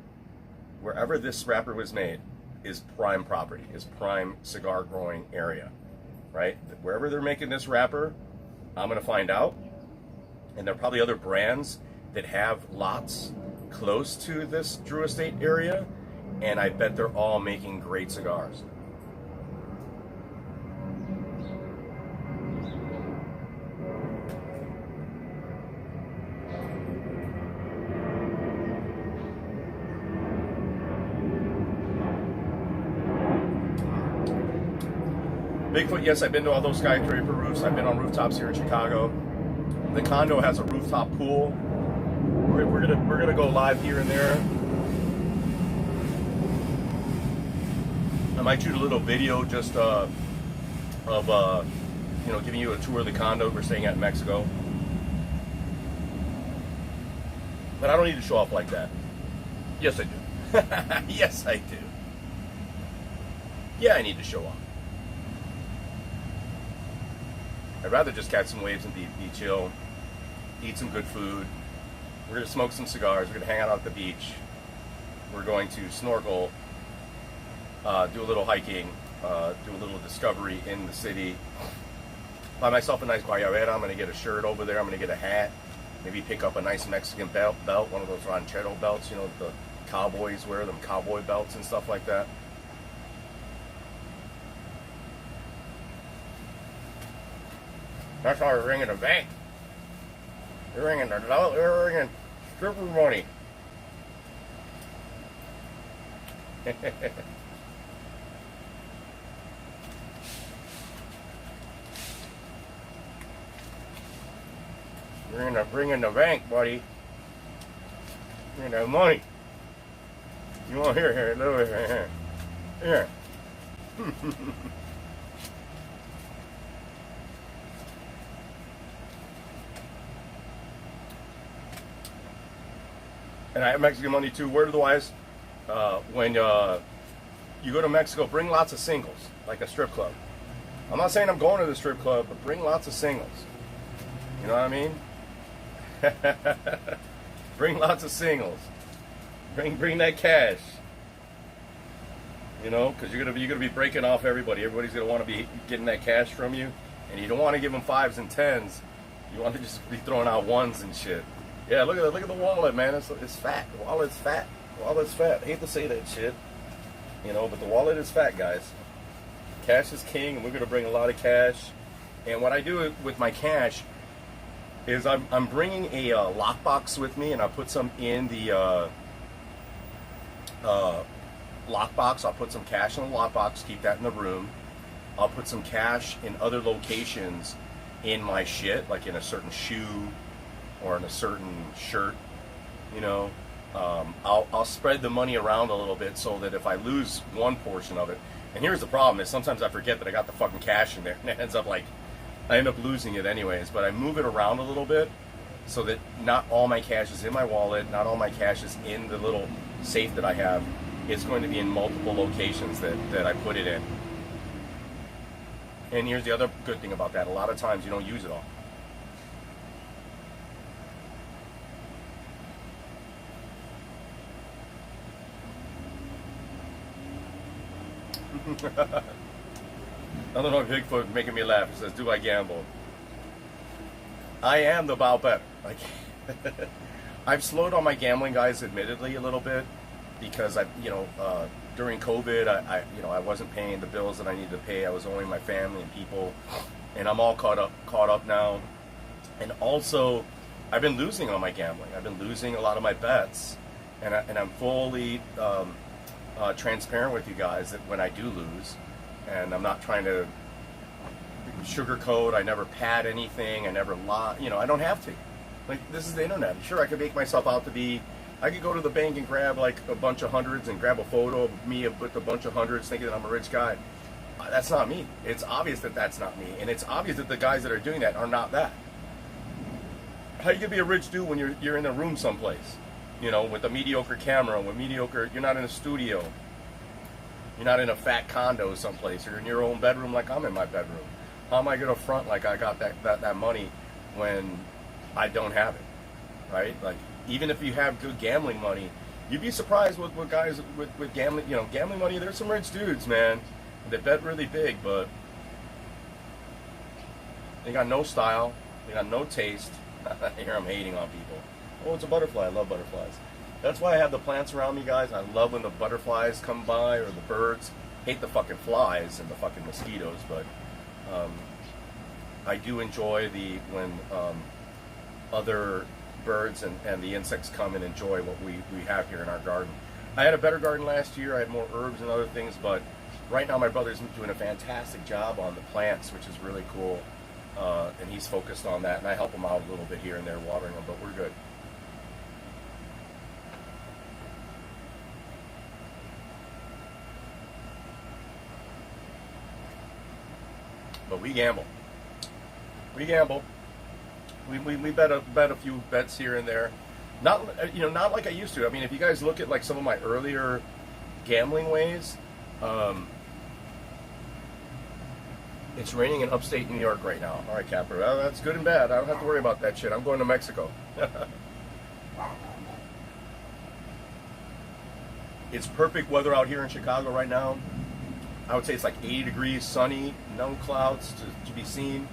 is prime property, is prime cigar growing area, right? Wherever they're making this wrapper, I'm gonna find out. And there are probably other brands that have lots close to this Drew Estate area, and I bet they're all making great cigars. Bigfoot, yes, I've been to all those skyscraper roofs. I've been on rooftops here in Chicago. The condo has a rooftop pool. We're gonna go live here and there. I might shoot a little video just of you know, giving you a tour of the condo we're staying at in Mexico. But I don't need to show off like that. Yes, I do. Yes, I do. Yeah, I need to show off. I'd rather just catch some waves and be chill, eat some good food. We're going to smoke some cigars. We're going to hang out at the beach. We're going to snorkel, do a little hiking, do a little discovery in the city. Buy myself a nice guayabera. I'm going to get a shirt over there. I'm going to get a hat. Maybe pick up a nice Mexican belt, one of those ranchero belts, you know, the cowboys wear, them cowboy belts and stuff like that. That's how we're ringing the bank. We're ringing stripper money. Bringing the bank, buddy. Bringing that money. You want here, little here. And I have Mexican money too. Word of the wise, when you go to Mexico, bring lots of singles, like a strip club. I'm not saying I'm going to the strip club, but bring lots of singles. You know what I mean? Bring lots of singles. Bring that cash. You know, because you're gonna be breaking off everybody. Everybody's gonna want to be getting that cash from you, and you don't want to give them 5s and 10s. You want to just be throwing out 1s and shit. Yeah, look at the wallet, man. It's fat. The wallet's fat. The wallet's fat. I hate to say that shit, you know, but the wallet is fat, guys. Cash is king, and we're gonna bring a lot of cash. And what I do with my cash is I'm bringing a lockbox with me, and I put some in the lockbox. I'll put some cash in the lockbox, keep that in the room. I'll put some cash in other locations in my shit, like in a certain shoe or in a certain shirt, you know. I'll spread the money around a little bit so that if I lose one portion of it, and here's the problem is sometimes I forget that I got the fucking cash in there, and it ends up like, I end up losing it anyways, but I move it around a little bit so that not all my cash is in my wallet, not all my cash is in the little safe that I have. It's going to be in multiple locations that I put it in. And here's the other good thing about that. A lot of times you don't use it all. I don't know, Bigfoot making me laugh. He says, "Do I gamble?" I am the bow bet. Like, I've slowed on my gambling, guys, admittedly a little bit, because during COVID, I wasn't paying the bills that I needed to pay. I was owing my family and people, and I'm all caught up now. And also, I've been losing on my gambling. I've been losing a lot of my bets, and I'm fully transparent with you guys that when I do lose, and I'm not trying to sugarcoat, I never pad anything, I never lie, I don't have to. Like, this is the internet. Sure, I could make myself out to be, I could go to the bank and grab like a bunch of hundreds and grab a photo of me with a bunch of hundreds thinking that I'm a rich guy. That's not me. It's obvious that that's not me, and it's obvious that the guys that are doing that are not that. How you gonna be a rich dude when you're in a room someplace, with a mediocre camera, you're not in a studio, you're not in a fat condo someplace, you're in your own bedroom like I'm in my bedroom. How am I gonna front like I got that money when I don't have it, right? Like, even if you have good gambling money, you'd be surprised with guys with gambling, gambling money. There's some rich dudes, man, that bet really big, but they got no style, they got no taste. Here I'm hating on people. Oh, it's a butterfly. I love butterflies. That's why I have the plants around me, guys. I love when the butterflies come by, or the birds. Hate the fucking flies and the fucking mosquitoes, but I do enjoy when other birds and the insects come and enjoy what we have here in our garden. I had a better garden last year. I had more herbs and other things, but right now my brother's doing a fantastic job on the plants, which is really cool. And he's focused on that, and I help him out a little bit here and there watering them, but we're good. But we gamble. We gamble. We bet a few bets here and there. Not not like I used to. I mean, if you guys look at like some of my earlier gambling ways, it's raining in upstate New York right now. All right, Capper. Well, that's good and bad. I don't have to worry about that shit. I'm going to Mexico. It's perfect weather out here in Chicago right now. I would say it's like 80 degrees, sunny, no clouds to be seen.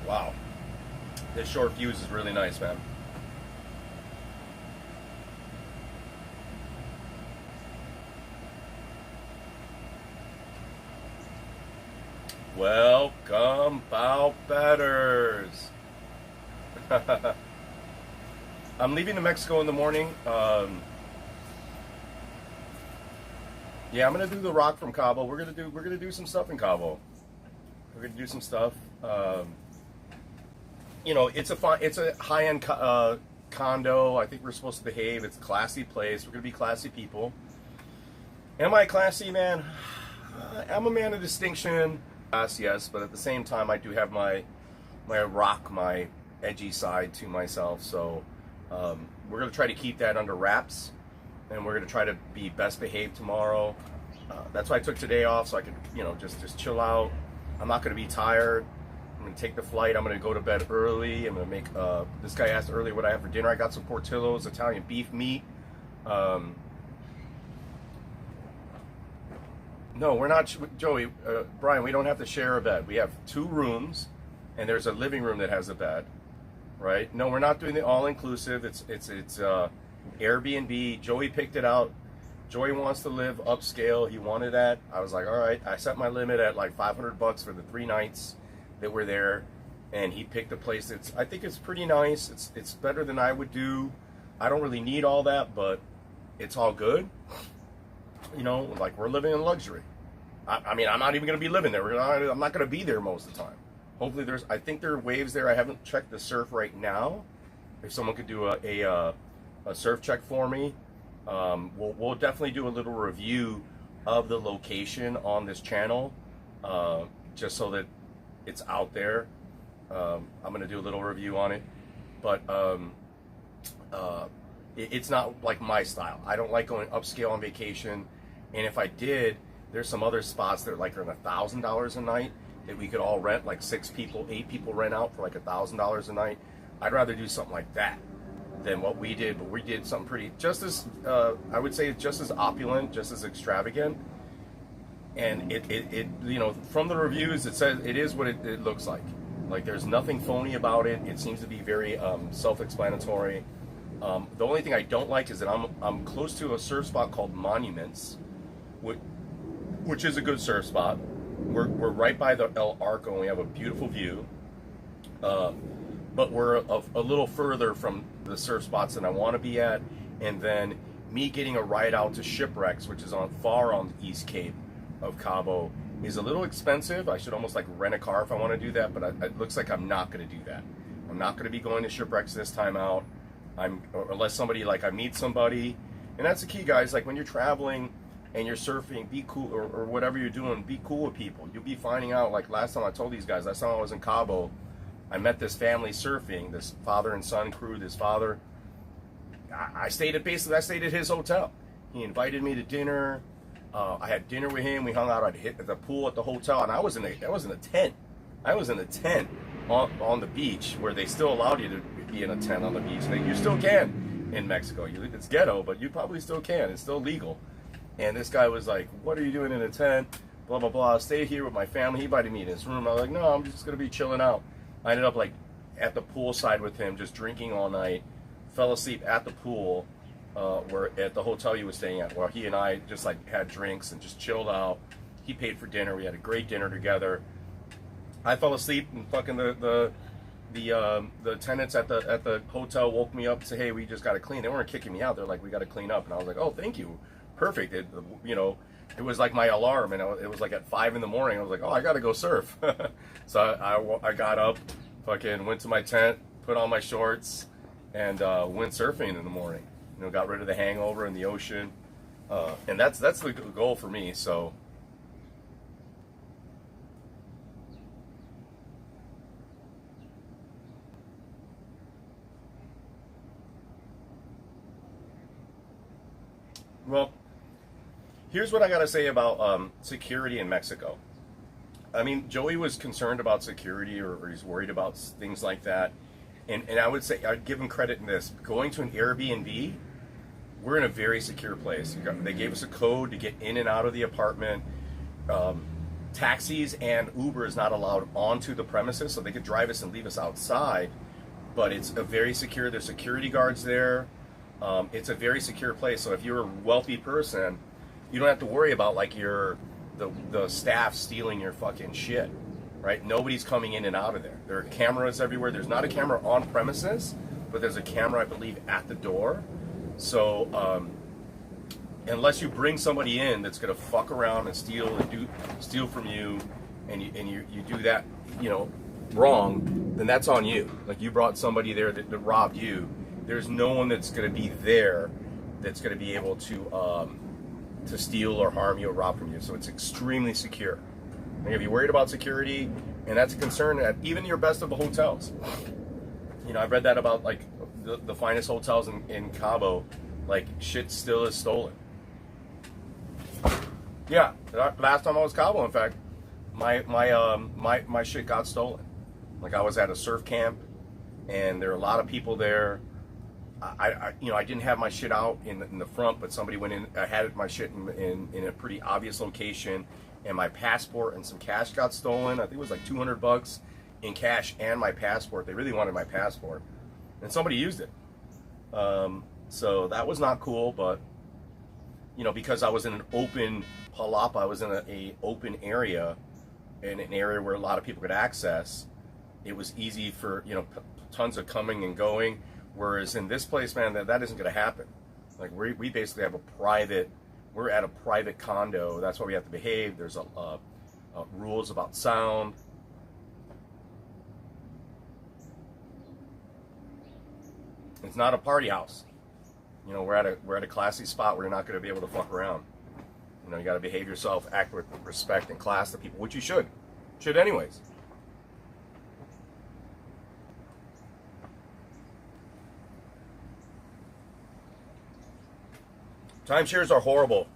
Wow. This Shortfuse is really nice, man. Welcome, bow betters. I'm leaving to Mexico in the morning. Yeah, I'm gonna do the rock from Cabo. We're gonna do some stuff in Cabo. We're gonna do some stuff. It's a high-end condo. I think we're supposed to behave. It's a classy place. We're gonna be classy people. Am I classy, man? I'm a man of distinction. Yes, but at the same time, I do have my rock, my edgy side to myself. So we're gonna try to keep that under wraps, and we're gonna try to be best behaved tomorrow. That's why I took today off, so I could just chill out. I'm not gonna be tired. I'm gonna take the flight. I'm gonna go to bed early. I'm gonna make. This guy asked earlier what I have for dinner. I got some Portillo's Italian beef meat. No, we're not, Joey, Brian, we don't have to share a bed. We have 2 rooms, and there's a living room that has a bed, right? No, we're not doing the all-inclusive. It's Airbnb. Joey picked it out. Joey wants to live upscale. He wanted that. I was like, all right. I set my limit at like $500 for the 3 nights that we're there, and he picked a place I think it's pretty nice. It's better than I would do. I don't really need all that, but it's all good. Like we're living in luxury. I mean, I'm not even going to be living there. I'm not going to be there most of the time. Hopefully I think there are waves there. I haven't checked the surf right now. If someone could do a surf check for me, we'll definitely do a little review of the location on this channel, just so that it's out there. I'm going to do a little review on it, but it's not like my style. I don't like going upscale on vacation, and if I did, there's some other spots that are like $1,000 a night that we could all rent, like 6 people, 8 people rent out for like $1,000 a night. I'd rather do something like that than what we did, but we did something pretty, just as, I would say just as opulent, just as extravagant. And it from the reviews, it says it is what it looks like. Like there's nothing phony about it. It seems to be very self-explanatory. The only thing I don't like is that I'm close to a surf spot called Monuments, which is a good surf spot. We're right by the El Arco, and we have a beautiful view. But we're a little further from the surf spots than I want to be at. And then me getting a ride out to Shipwrecks, which is far on the East Cape of Cabo, is a little expensive. I should almost like rent a car if I want to do that, but it looks like I'm not going to do that. I'm not going to be going to Shipwrecks this time out. Unless somebody, like I meet somebody, and that's the key, guys. Like when you're traveling and you're surfing, be cool, or whatever you're doing, be cool with people. You'll be finding out, like last time I told these guys, last time I was in Cabo, I met this family surfing, this father and son crew, this father. I stayed at his hotel. He invited me to dinner. I had dinner with him. We hung out at the pool at the hotel, and I was in a tent. I was in a tent on the beach, where they still allowed you to be in a tent on the beach. You still can in Mexico. It's ghetto, but you probably still can. It's still legal. And this guy was like, "What are you doing in a tent? Blah blah blah. Stay here with my family." He invited me in his room. I was like, "No, I'm just gonna be chilling out." I ended up like at the poolside with him, just drinking all night. Fell asleep at the pool, where at the hotel he was staying at, where he and I just like had drinks and just chilled out. He paid for dinner. We had a great dinner together. I fell asleep in fucking the the tenants at the hotel woke me up and said, "Hey, we just got to clean." They weren't kicking me out. They're like, "We got to clean up," and I was like, "Oh, thank you, perfect." It, you know, it was like my alarm, and it was like at 5 in the morning. I was like, "Oh, I got to go surf." So I got up, fucking went to my tent, put on my shorts, and went surfing in the morning. You know, got rid of the hangover in the ocean, and that's the goal for me. So. Well, here's what I got to say about security in Mexico. I mean, Joey was concerned about security, or he's worried about things like that. And I would say, I'd give him credit in this. Going to an Airbnb, we're in a very secure place. They gave us a code to get in and out of the apartment. Taxis and Uber is not allowed onto the premises, so they could drive us and leave us outside. But it's a very secure, there's security guards there. It's a very secure place. So if you're a wealthy person, you don't have to worry about like the staff stealing your fucking shit, right? Nobody's coming in and out of there. There are cameras everywhere. There's not a camera on premises, but there's a camera, I believe, at the door. So unless you bring somebody in that's gonna fuck around and steal from you, and you do that, you know, wrong, then that's on you. Like you brought somebody there that robbed you. There's no one that's gonna be there that's gonna be able to steal or harm you or rob from you. So it's extremely secure. And if you're worried about security, and that's a concern at even your best of the hotels. You know, I've read that about like the finest hotels in Cabo, like shit still is stolen. Yeah, last time I was Cabo, in fact, my shit got stolen. Like I was at a surf camp, and there were a lot of people there. I didn't have my shit out in the front, but somebody went in. I had my shit in a pretty obvious location, and my passport and some cash got stolen. I think it was like $200 in cash and my passport. They really wanted my passport, and somebody used it. So that was not cool. But you know, because I was in an open palapa, I was in a open area, in an area where a lot of people could access. It was easy for tons of coming and going. Whereas in this place, man, that isn't going to happen. Like we basically have we're at a private condo. That's why we have to behave. There's rules about sound. It's not a party house. You know, we're at a classy spot where you're not going to be able to fuck around. You know, you got to behave yourself, act with respect and class to people, which you should anyways. Timeshares are horrible,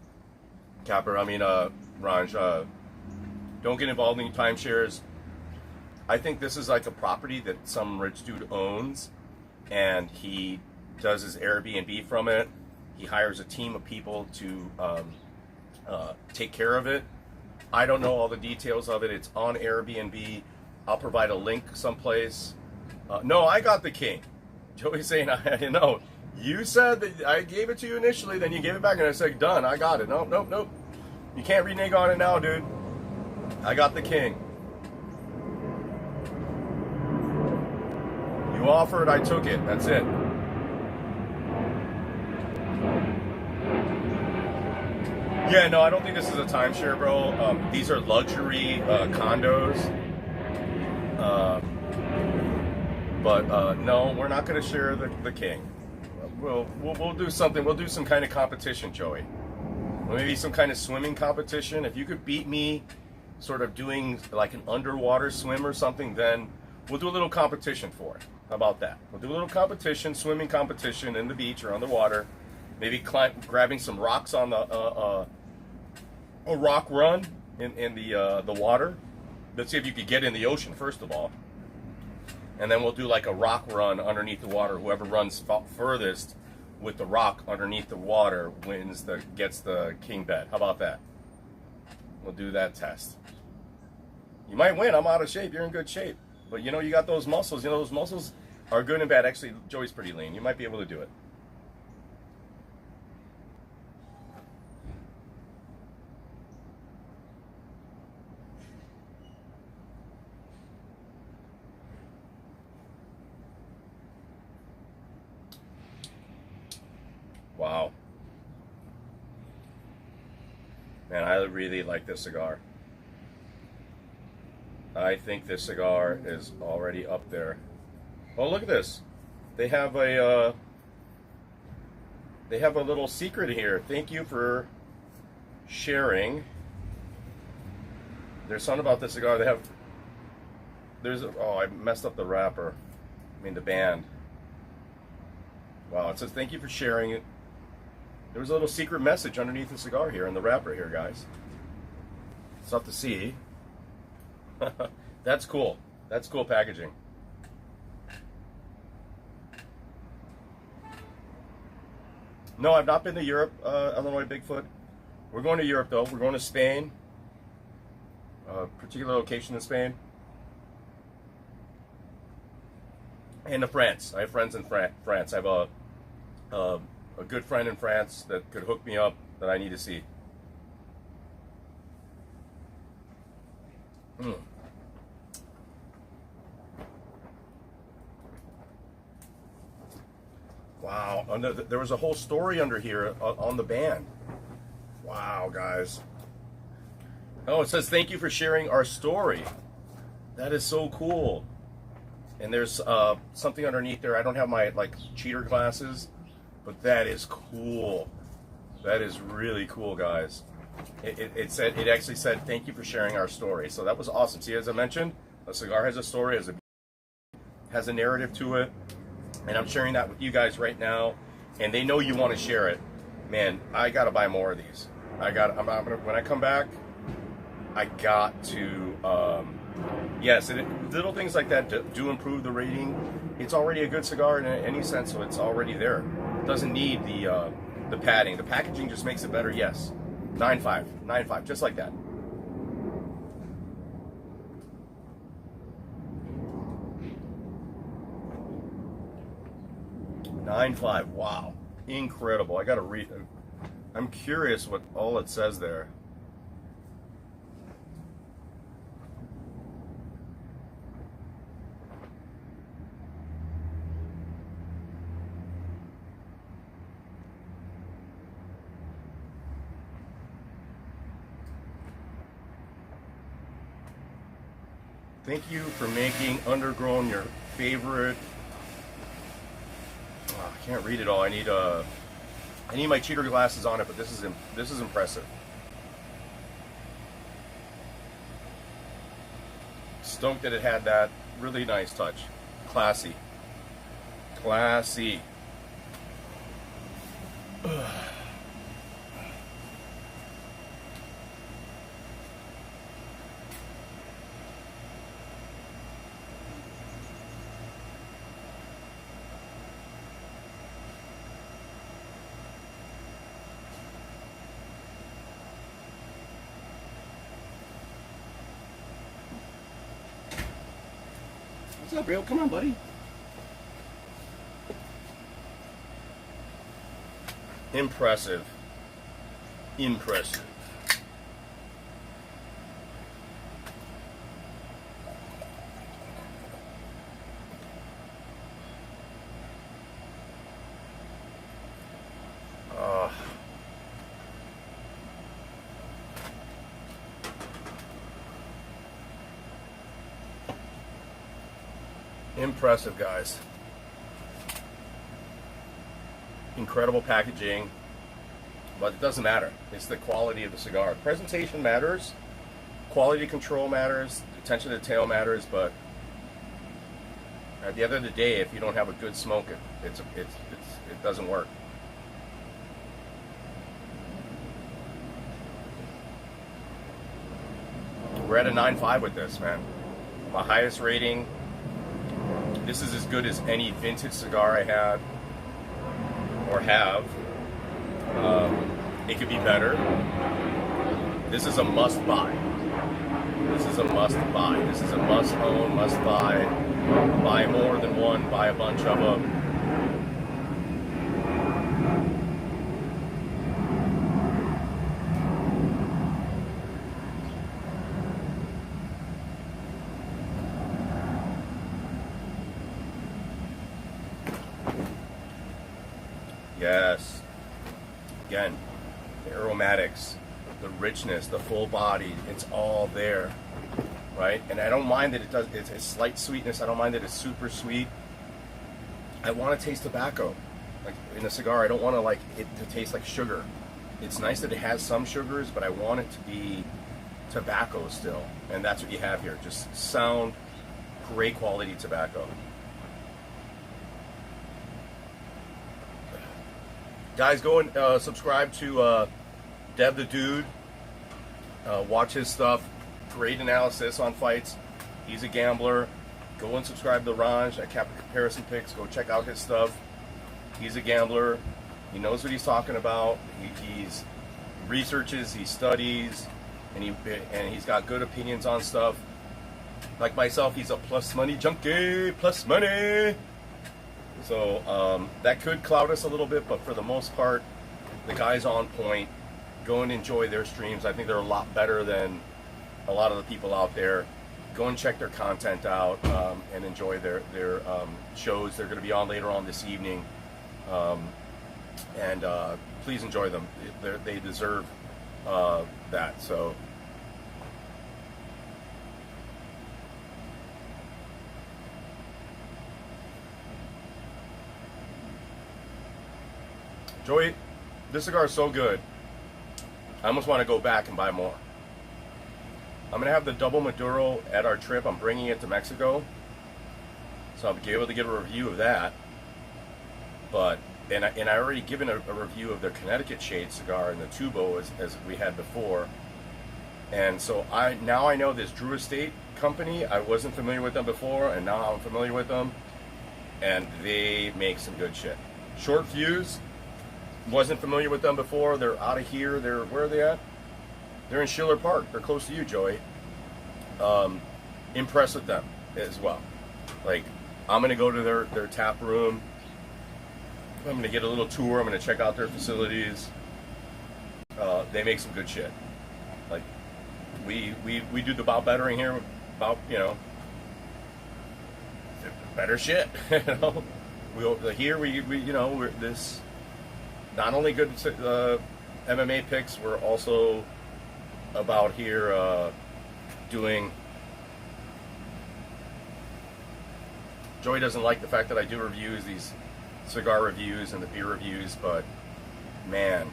Capper. I mean, Ranj, don't get involved in timeshares. I think this is like a property that some rich dude owns, and he does his Airbnb from it. He hires a team of people to take care of it. I don't know all the details of it. It's on Airbnb. I'll provide a link someplace. No, I got the king. Joey's saying, I know. You said that I gave it to you initially, then you gave it back, and I said, done, I got it. Nope. You can't renege on it now, dude. I got the king. You offered, I took it. That's it. Yeah, no, I don't think this is a timeshare, bro. These are luxury condos. But no, we're not going to share the king. We'll do something. We'll do some kind of competition, Joey. Maybe some kind of swimming competition. If you could beat me sort of doing like an underwater swim or something, then we'll do a little competition for it. How about that? We'll do a little competition, swimming competition in the beach or on the water. Maybe grabbing some rocks on a rock run in the water. Let's see if you could get in the ocean, first of all. And then we'll do like a rock run underneath the water. Whoever runs furthest with the rock underneath the water gets the king bed. How about that? We'll do that test. You might win. I'm out of shape. You're in good shape. But you know, you got those muscles. You know, those muscles are good and bad. Actually, Joey's pretty lean. You might be able to do it. Man, I really like this cigar. I think this cigar is already up there. Oh, look at this. They have a little secret here. Thank you for sharing. There's something about this cigar. Oh, I messed up the wrapper. I mean the band. Wow, it says thank you for sharing it. There was a little secret message underneath the cigar here in the wrapper here, guys. It's tough to see. That's cool. That's cool packaging. No, I've not been to Europe, Illinois Bigfoot. We're going to Europe though. We're going to Spain. A particular location in Spain. And to France. I have friends in France. I have a good friend in France that could hook me up that I need to see. Wow, there was a whole story under here on the band. Wow, guys. Oh, it says thank you for sharing our story. That is so cool. And there's something underneath there. I don't have my cheater glasses, but that is cool. That is really cool, guys. It actually said thank you for sharing our story. So that was awesome. See, as I mentioned, a cigar has a story, has a narrative to it, and I'm sharing that with you guys right now. And they know you want to share it. Man, I gotta buy more of these. I'm gonna when I come back, I got to. Yes, little things like that do improve the rating. It's already a good cigar in any sense, so it's already there. It doesn't need the padding. The packaging just makes it better. Yes, 9.5, just like that. 9.5. Wow, incredible. I gotta read. I'm curious what all it says there. Thank you for making Undergrown your favorite. Oh, I can't read it all. I need my cheater glasses on it, but this is impressive. Stoked that it had that really nice touch. Classy. Classy. What's up, Real? Come on, buddy. Impressive. Impressive. Impressive, guys. Incredible packaging, but it doesn't matter. It's the quality of the cigar. Presentation matters, quality control matters, attention to detail matters, but at the end of the day, if you don't have a good smoke, it doesn't work. We're at a 9.5 with this, man. My highest rating. This is as good as any vintage cigar I had or have. It could be better. This is a must buy. This is a must buy. This is a must own, must buy. Buy more than one, buy a bunch of them. Yes. Again, the aromatics. the richness, the full body, it's all there, right? And I don't mind that it's a slight sweetness. I don't mind that it's super sweet. I want to taste tobacco. Like in a cigar, I don't want to like it to taste like sugar. It's nice that it has some sugars, but I want it to be tobacco still. And that's what you have here. Just sound, great quality tobacco. Guys, go and subscribe to Dev the Dude. Watch his stuff. Great analysis on fights. He's a gambler. Go and subscribe to Ranj at Kappa Comparison Picks. Go check out his stuff. He's a gambler. He knows what he's talking about. He's researches, he studies, and he's got good opinions on stuff. Like myself, he's a plus money junkie. Plus money. So that could cloud us a little bit, but for the most part, the guy's on point. Go and enjoy their streams. I think they're a lot better than a lot of the people out there. Go and check their content out and enjoy their shows. They're going to be on later on this evening. And please enjoy them. They deserve that. So Joey, this cigar is so good. I almost want to go back and buy more. I'm going to have the double Maduro at our trip. I'm bringing it to Mexico. So I'll be able to get a review of that. But, and I already given a review of their Connecticut Shade cigar and the Tubo as we had before. And so now I know this Drew Estate company. I wasn't familiar with them before, and now I'm familiar with them. And they make some good shit. Shortfuse, wasn't familiar with them before. They're out of here. Where are they at? They're in Schiller Park. They're close to you, Joey. Impressed with them as well. Like, I'm going to go to their tap room. I'm going to get a little tour. I'm going to check out their facilities. They make some good shit. Like, we do the bout bettering here about, better shit. We're this, not only good MMA picks, we're also about here doing. Joey doesn't like the fact that I do reviews, these cigar reviews and the beer reviews, but man,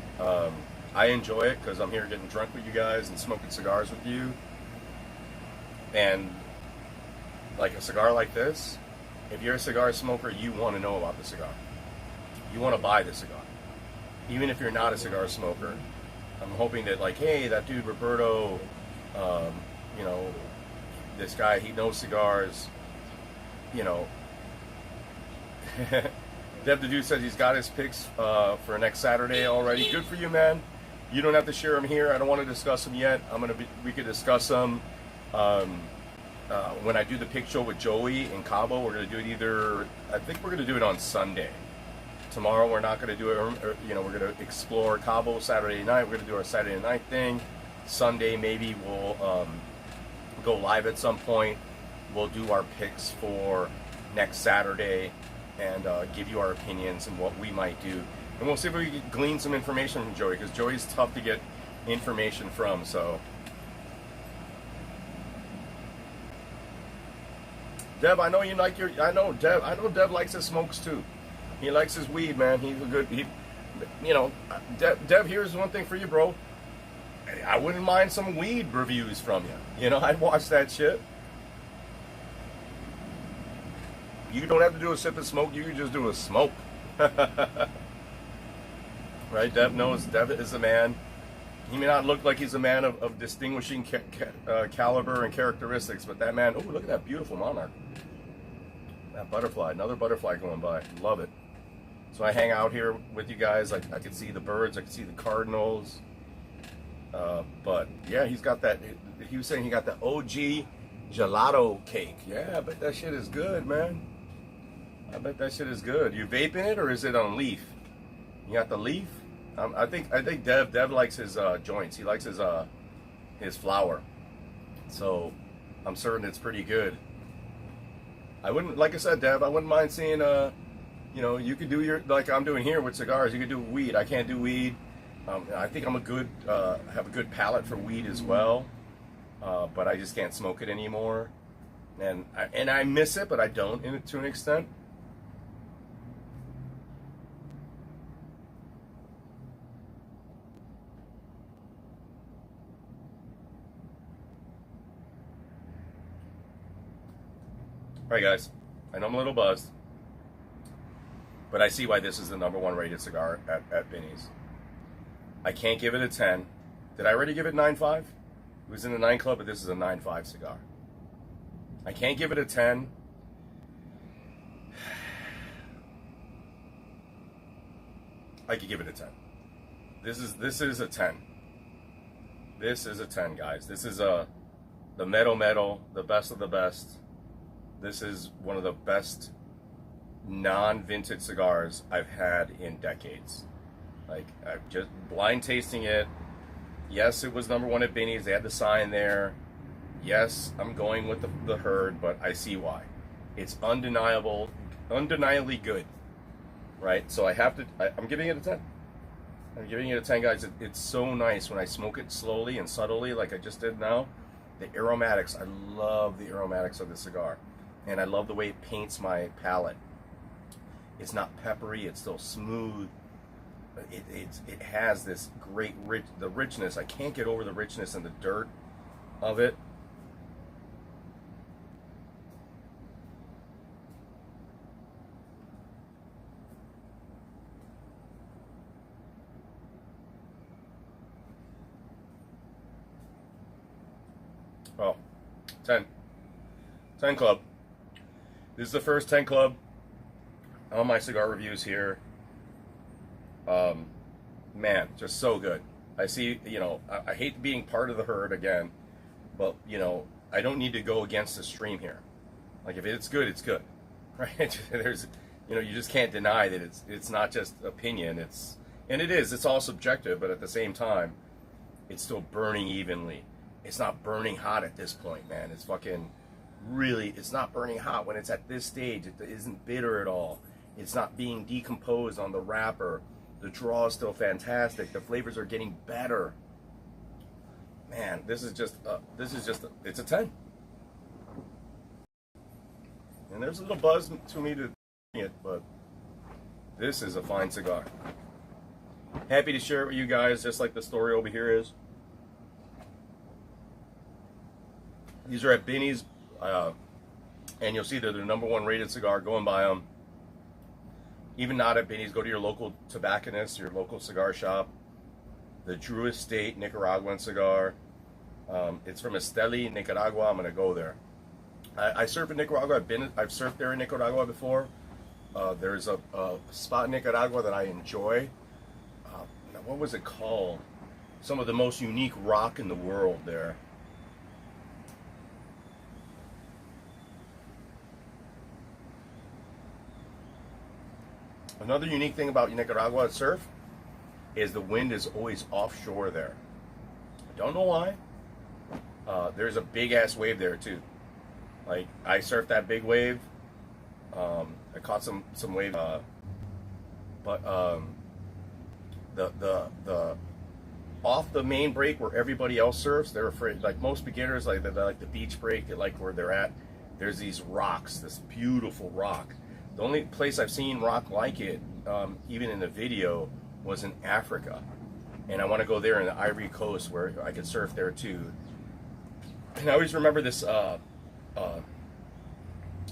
I enjoy it because I'm here getting drunk with you guys and smoking cigars with you. And like a cigar like this, if you're a cigar smoker, you want to know about the cigar. You want to buy the cigar. Even if you're not a cigar smoker, I'm hoping that, like, hey, that dude Roberto, this guy, he knows cigars, Dev the Dude says he's got his picks for next Saturday already. Good for you, man. You don't have to share them here. I don't want to discuss them yet. We could discuss them when I do the pick show with Joey in Cabo. We're going to do it I think we're going to do it on Sunday. Tomorrow we're not going to do it, we're going to explore Cabo Saturday night. We're going to do our Saturday night thing. Sunday maybe we'll go live at some point. We'll do our picks for next Saturday and give you our opinions and what we might do. And we'll see if we can glean some information from Joey, because Joey's tough to get information from. So, Dev, I know you like I know Dev likes his smokes too. He likes his weed, man. He's a good. Dev. Here's one thing for you, bro. I wouldn't mind some weed reviews from you. I'd watch that shit. You don't have to do a sip and smoke. You can just do a smoke. Right? Dev knows. Dev is a man. He may not look like he's a man of distinguishing caliber and characteristics, but that man. Oh, look at that beautiful monarch. That butterfly. Another butterfly going by. Love it. So I hang out here with you guys. I can see the birds. I can see the cardinals. But yeah, he's got that. He was saying he got the OG gelato cake. Yeah, I bet that shit is good, man. I bet that shit is good. You vaping it, or is it on leaf? You got the leaf? I think Dev likes his joints. He likes his flower. So I'm certain it's pretty good. I wouldn't, like I said, Dev, I wouldn't mind seeing you could do like I'm doing here with cigars. You could do weed. I can't do weed. I think I'm a good, have a good palate for weed as well, but I just can't smoke it anymore. And I miss it, but I don't to an extent. All right, guys. I know I'm a little buzzed, but I see why this is the number one rated cigar at Binny's. I can't give it a 10. Did I already give it 9.5? It was in the 9 Club, but this is a 9.5 cigar. I can't give it a 10. I could give it a 10. This is a 10. This is a 10, guys. This is the metal, the best of the best. This is one of the best non-vintage cigars I've had in decades. Like, I'm just blind tasting it. Yes, it was number one at Binny's. They had the sign there. Yes, I'm going with the herd, but I see why. It's undeniably good, right? So I'm giving it a 10. I'm giving it a 10, guys. It's so nice when I smoke it slowly and subtly like I just did now. The aromatics, I love the aromatics of the cigar. And I love the way it paints my palate. It's not peppery, it's still smooth. It has this great the richness. I can't get over the richness and the dirt of it. Oh, 10. 10 Club. This is the first 10 Club on my cigar reviews here. Man, just so good. I see, I hate being part of the herd again, but, I don't need to go against the stream here. Like, if it's good, it's good, right? There's, you just can't deny that it's not just opinion. It's all subjective, but at the same time, it's still burning evenly. It's not burning hot at this point, man. It's fucking really, it's not burning hot when it's at this stage. It isn't bitter at all. It's not being decomposed on the wrapper. The draw is still fantastic. The flavors are getting better. Man, it's a 10. And there's a little buzz to me to it, but this is a fine cigar. Happy to share it with you guys, just like the story over here is. These are at Binny's, and you'll see they're the number one rated cigar. Go and buy them. Even not at Binny's, go to your local tobacconist, your local cigar shop. The Drew Estate Nicaraguan cigar. It's from Esteli, Nicaragua. I'm going to go there. I surf in Nicaragua. I've surfed there in Nicaragua before. There's a spot in Nicaragua that I enjoy. What was it called? Some of the most unique rock in the world there. Another unique thing about Nicaragua surf is the wind is always offshore there. I don't know why. There's a big ass wave there too. Like, I surfed that big wave. I caught some wave. But the off the main break where everybody else surfs, they're afraid. Like most beginners, like the beach break, they like where they're at. There's these rocks, this beautiful rock. The only place I've seen rock like it, even in the video, was in Africa. And I want to go there in the Ivory Coast where I could surf there too. And I always remember this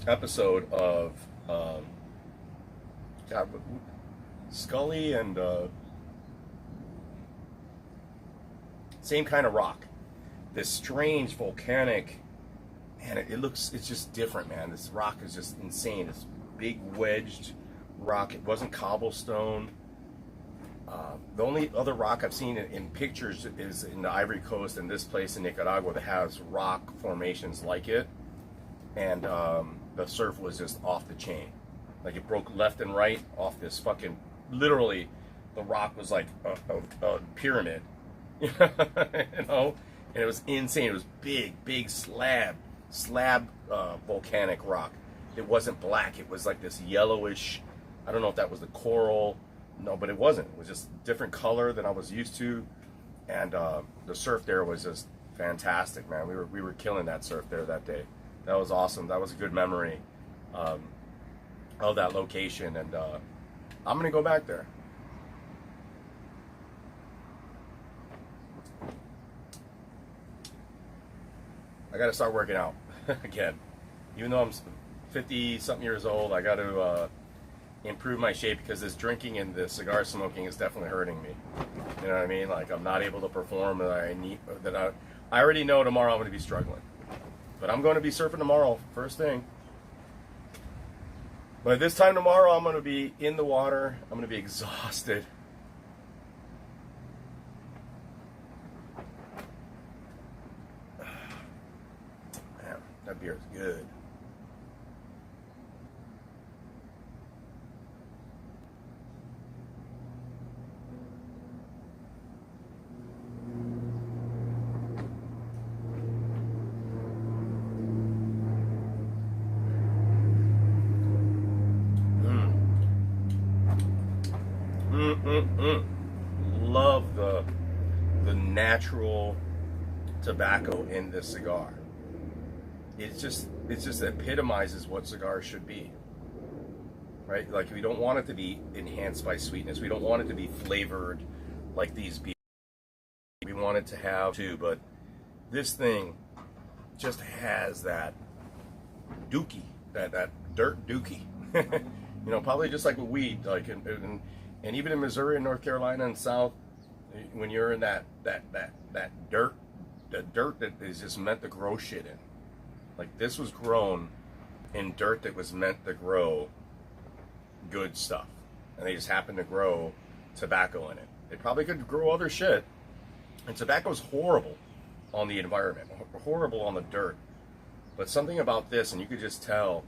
episode of Scully and same kind of rock. This strange volcanic, man, it's just different, man. This rock is just insane. It's big wedged rock. It wasn't cobblestone. The only other rock I've seen in pictures is in the Ivory Coast and this place in Nicaragua that has rock formations like it. And the surf was just off the chain. Like, it broke left and right off this fucking, literally, the rock was like a pyramid. And it was insane. It was big slab volcanic rock. It wasn't black. It was like this yellowish, I don't know if that was the coral No, but it wasn't. It was just different color than I was used to, and the surf there was just fantastic, man. We were killing that surf there that day. That was awesome. That was a good memory of that location, and I'm gonna go back there. I got to start working out again. Even though I'm 50 something years old, I got to improve my shape because this drinking and the cigar smoking is definitely hurting me. You know what I mean? Like, I'm not able to perform that I need. I already know tomorrow I'm going to be struggling, but I'm going to be surfing tomorrow first thing. But this time tomorrow, I'm going to be in the water. I'm going to be exhausted. Man, that beer is good. Love the natural tobacco in this cigar. It just epitomizes what cigars should be, right? Like, we don't want it to be enhanced by sweetness. We don't want it to be flavored like these beers. We want it to have too, but this thing just has that dookie, that dirt dookie. You know, probably just like with weed, like and even in Missouri and North Carolina and South, when you're in that dirt, the dirt that is just meant to grow shit in. Like, this was grown in dirt that was meant to grow good stuff, and they just happened to grow tobacco in it. They probably could grow other shit, and tobacco is horrible on the environment, horrible on the dirt. But something about this, and you could just tell,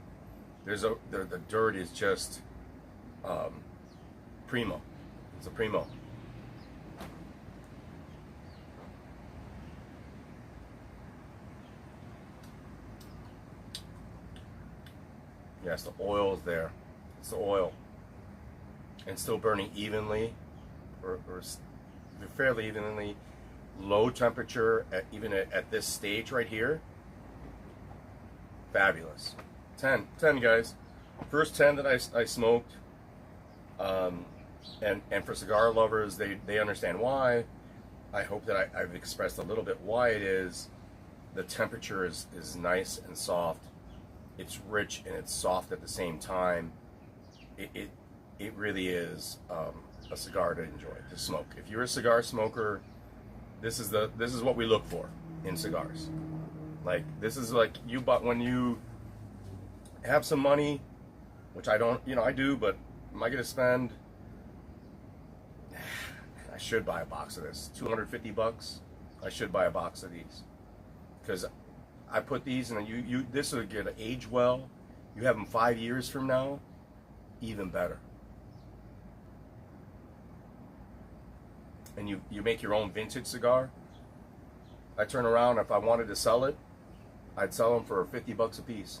the dirt is just primo. It's a primo. Yes, the oil's there. It's the oil. And still burning evenly, or fairly evenly. Low temperature, even at this stage right here. Fabulous. 10 guys. First 10 that I smoked. And for cigar lovers, they understand why. I hope that I've expressed a little bit why it is. The temperature is nice and soft. It's rich and it's soft at the same time. It really is a cigar to enjoy, to smoke. If you're a cigar smoker, this is what we look for in cigars. Like, this is like you bought when you have some money, which I don't, I do, but am I gonna spend? I should buy a box of this. $250. I should buy a box of these because I put these, and this will get age well. You have them 5 years from now, even better. And you make your own vintage cigar. I turn around, if I wanted to sell it, I'd sell them for $50 a piece.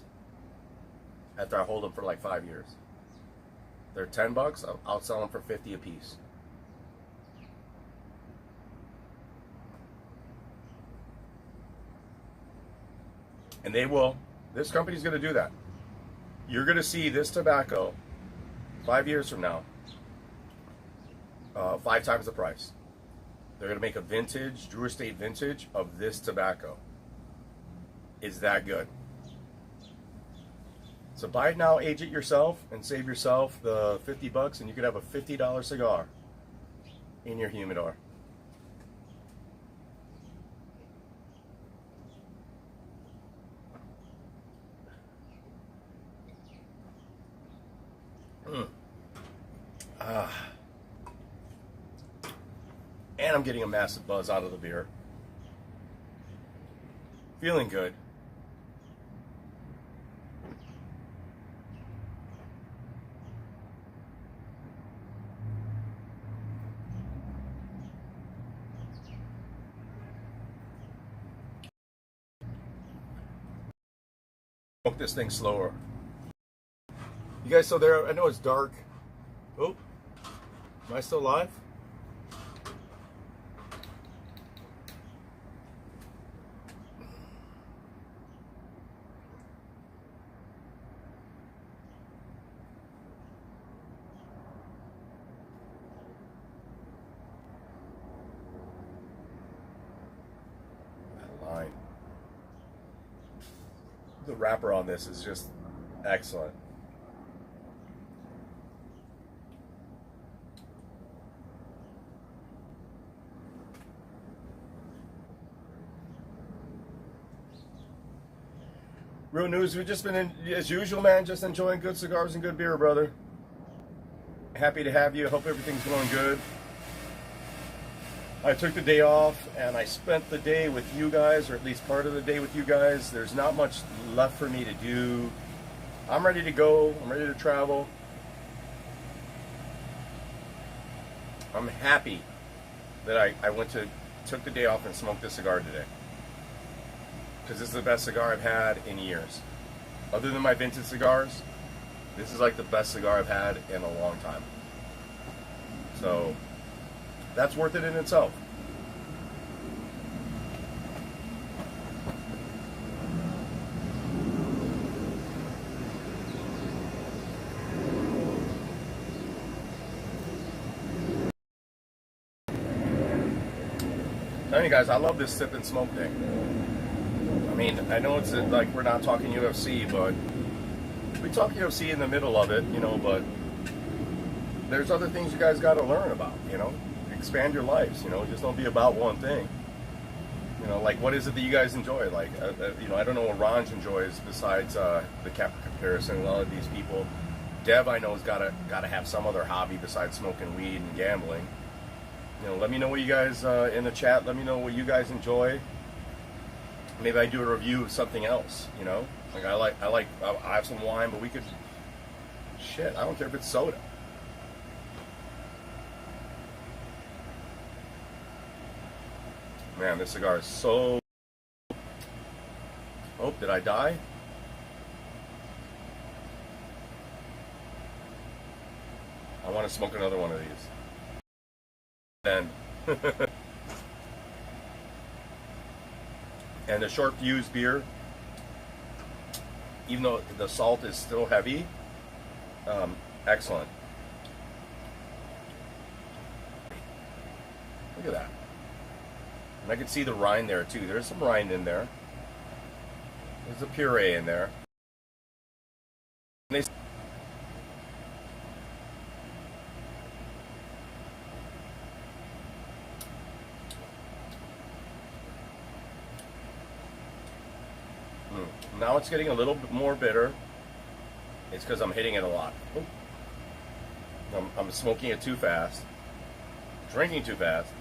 After I hold them for like 5 years, they're $10. I'll sell them for $50 a piece. And they will. This company's going to do that. You're going to see this tobacco 5 years from now, 5 times the price. They're going to make a vintage, Drew Estate vintage of this tobacco. It's that good. So buy it now, age it yourself, and save yourself the $50, and you could have a $50 cigar in your humidor. And I'm getting a massive buzz out of the beer. Feeling good. Smoke this thing slower. You guys still there? I know it's dark. Oh, Am I still live? That line. The wrapper on this is just excellent. Real news, we've just been, as usual, man, just enjoying good cigars and good beer, brother. Happy to have you. Hope everything's going good. I took the day off, and I spent the day with you guys, or at least part of the day with you guys. There's not much left for me to do. I'm ready to go. I'm ready to travel. I'm happy that I took the day off and smoked this cigar today. Because this is the best cigar I've had in years. Other than my vintage cigars, this is like the best cigar I've had in a long time. So, that's worth it in itself. Telling you guys, I love this sip and smoke thing. I mean, I know it's like we're not talking UFC, but we talk UFC in the middle of it, you know, but there's other things you guys got to learn about, you know, expand your lives, you know, just don't be about one thing. You know, like what is it that you guys enjoy? Like, you know, I don't know what Ranj enjoys besides the cap comparison. A lot of these people, Dev, I know, has got to have some other hobby besides smoking weed and gambling. You know, let me know what you guys in the chat. Let me know what you guys enjoy. Maybe I do a review of something else, you know? Like I have some wine, but we could, shit, I don't care if it's soda. Man, this cigar is so, oh, did I die? I want to smoke another one of these. Then. And the Shortfuse beer, even though the salt is still heavy, excellent. Look at that. And I can see the rind there too. There's some rind in there. There's a puree in there. And now it's getting a little bit more bitter. It's because I'm hitting it a lot. I'm smoking it too fast. Drinking too fast.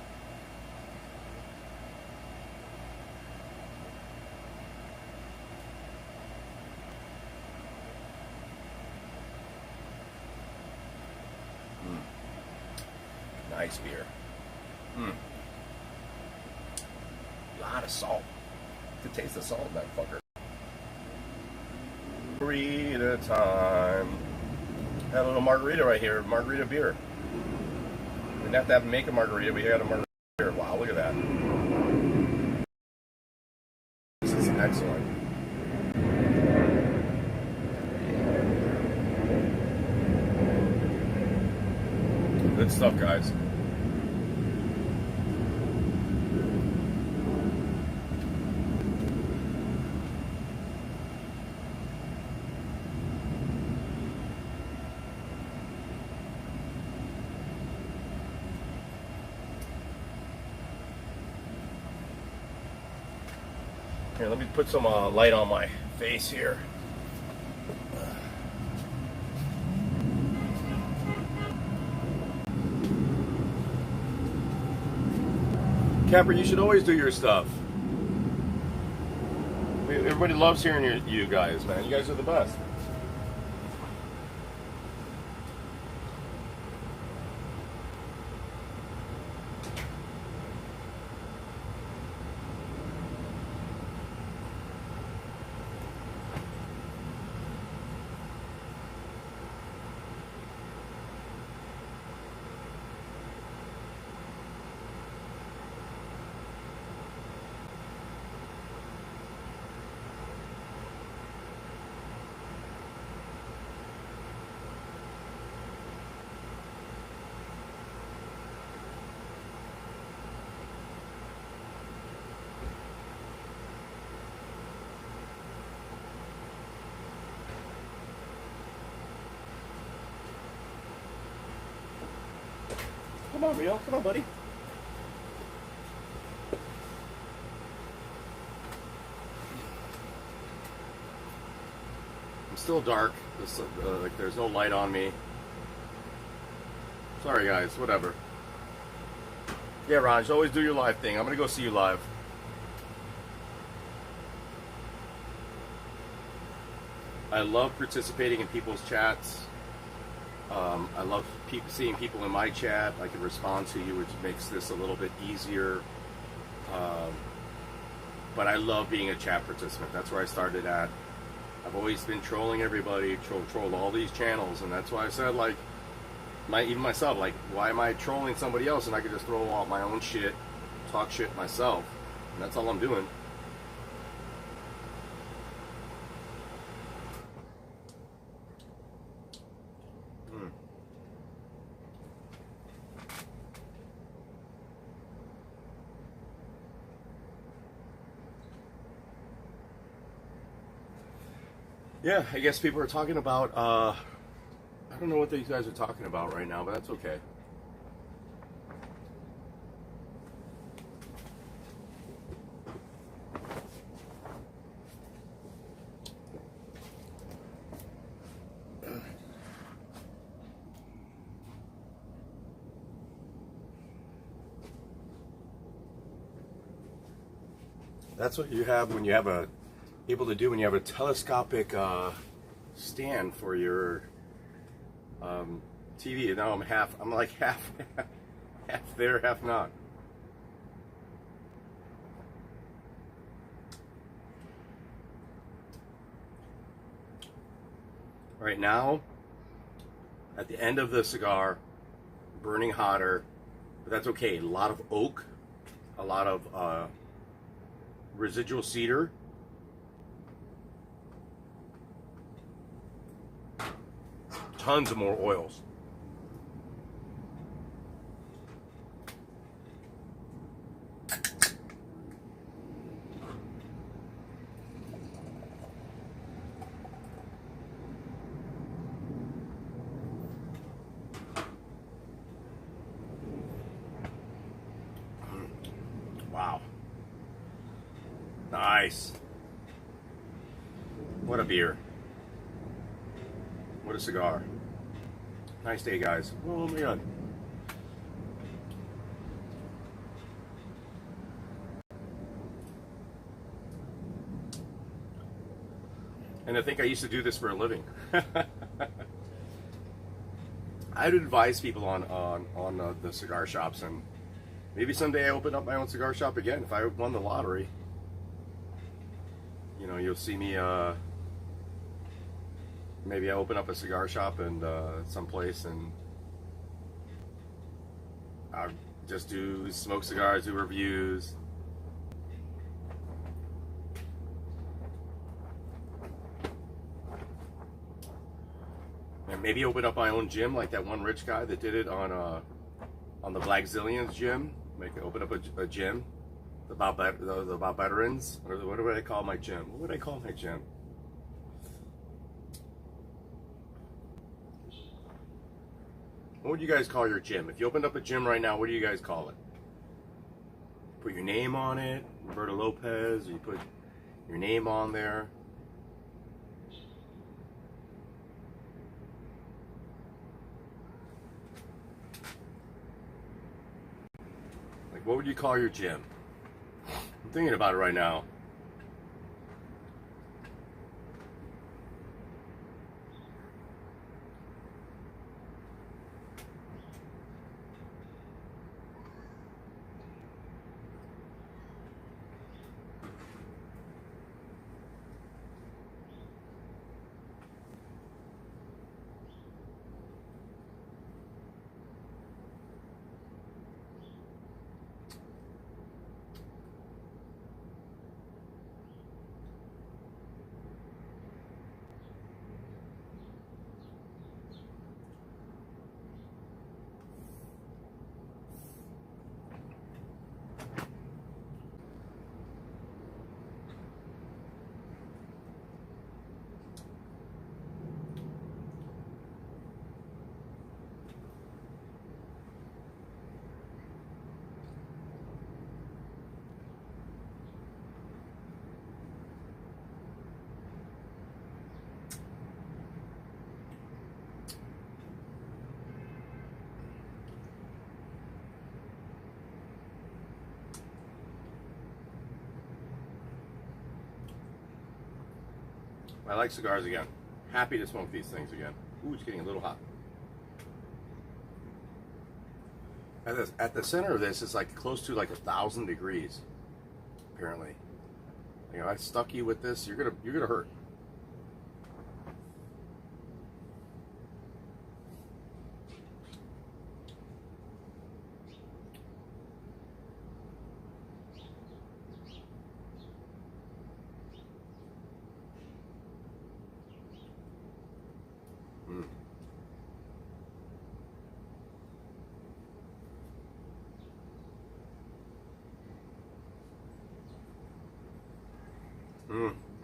Nice beer. A lot of salt. You can taste the salt in that fucker. Margarita time. Had a little margarita right here. Margarita beer. We didn't have to make a margarita. We had a margarita beer. Wow, look at that. This is excellent. Good stuff, guys. Here, let me put some light on my face here. Capper, you should always do your stuff. Everybody loves hearing you guys, man. You guys are the best. Come on, Rio. Come on, buddy. I'm still dark. Like there's no light on me. Sorry, guys. Whatever. Yeah, Raj. Always do your live thing. I'm gonna go see you live. I love participating in people's chats. I love seeing people in my chat. I can respond to you, which makes this a little bit easier. But I love being a chat participant. That's where I started at. I've always been trolling everybody, trolled all these channels, and that's why I said, like, even myself, like, why am I trolling somebody else and I could just throw out my own shit, talk shit myself, and that's all I'm doing. Yeah, I guess people are talking about, I don't know what these guys are talking about right now, but that's okay. That's what you have when you have able to do when you have a telescopic stand for your TV. Now I'm like half there, half not. Right now, at the end of the cigar, burning hotter, but that's okay. A lot of oak, a lot of residual cedar. Tons of more oils. Wow. Nice. What a beer. What a cigar. Nice day, guys. Oh my God. And I think I used to do this for a living. I'd advise people on the cigar shops, and maybe someday I open up my own cigar shop again if I won the lottery. You know, you'll see me. Maybe I open up a cigar shop and someplace, and I'll just do smoke cigars, do reviews. And maybe open up my own gym, like that one rich guy that did it on the Black Zillions gym. Open up a gym, the Bob Veterans. What would I call my gym? What would I call my gym? What would you guys call your gym? If you opened up a gym right now, what do you guys call it? Put your name on it, Roberto Lopez, or you put your name on there. Like, what would you call your gym? I'm thinking about it right now. I like cigars again. Happy to smoke these things again. Ooh, it's getting a little hot. At the center of this is like close to like 1,000 degrees. Apparently, you know, I stuck you with this. You're gonna hurt.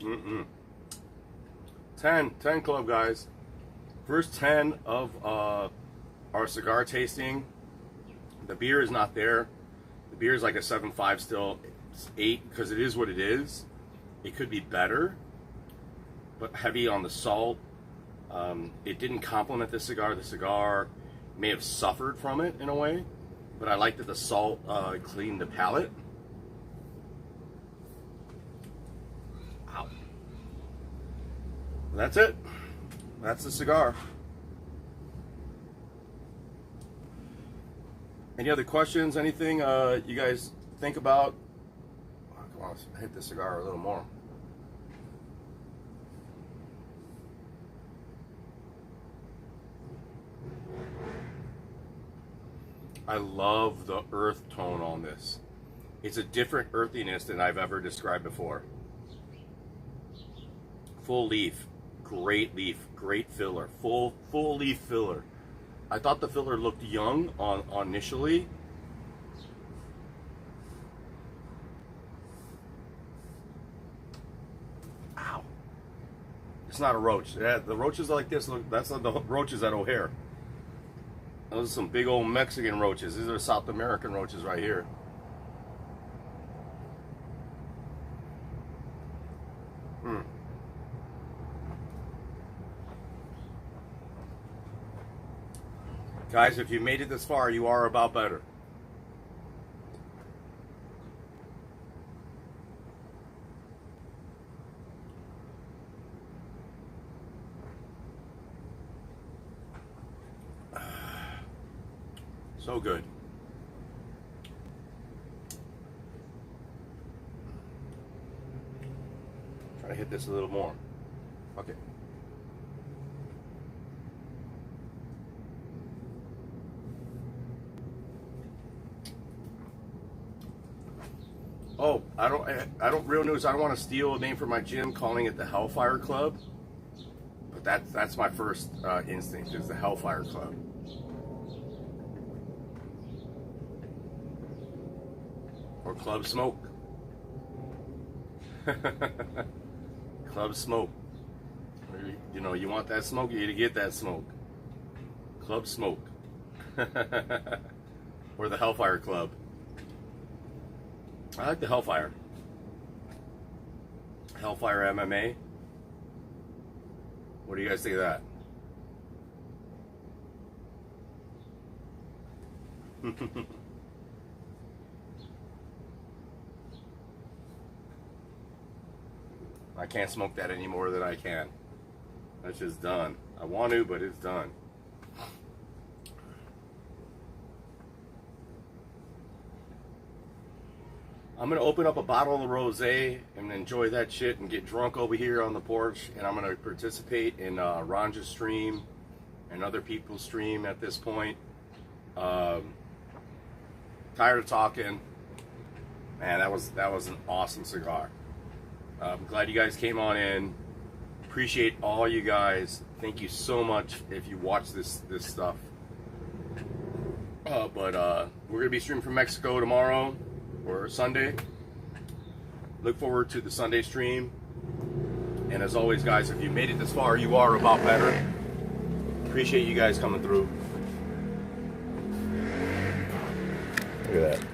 Mm. 10 club, guys. First 10 of our cigar tasting. The beer is not there. The beer is like a 7.5 still. It's 8 because it is what it is. It could be better, but heavy on the salt. It didn't complement the cigar. The cigar may have suffered from it in a way, but I like that the salt cleaned the palate. Ow. That's it. That's the cigar. Any other questions? Anything you guys think about? Oh, come on, let's hit the cigar a little more. I love the earth tone on this. It's a different earthiness than I've ever described before. Full leaf, great filler, full leaf filler. I thought the filler looked young on initially. Ow. It's not a roach. Yeah, the roaches like this, look, that's not the roaches at O'Hare. Those are some big old Mexican roaches. These are South American roaches right here. Guys, if you made it this far, you are about better. So good. Try to hit this a little more. Okay. Oh, I don't real news. I don't want to steal a name from my gym, calling it the Hellfire Club, but that's my first instinct is the Hellfire Club. Or Club Smoke. Club Smoke. You know, you want that smoke, you need to get that smoke. Club Smoke. Or the Hellfire Club. I like the Hellfire. Hellfire MMA. What do you guys think of that? I can't smoke that any more than I can. That's just done. I want to, but it's done. I'm going to open up a bottle of rosé and enjoy that shit and get drunk over here on the porch. And I'm going to participate in Ranja's stream and other people's stream at this point. Tired of talking. Man, that was an awesome cigar. I'm glad you guys came on in. Appreciate all you guys. Thank you so much if you watch this stuff. But we're going to be streaming from Mexico tomorrow. Or Sunday. Look forward to the Sunday stream. And as always, guys, if you made it this far, you are about better. Appreciate you guys coming through. Look at that.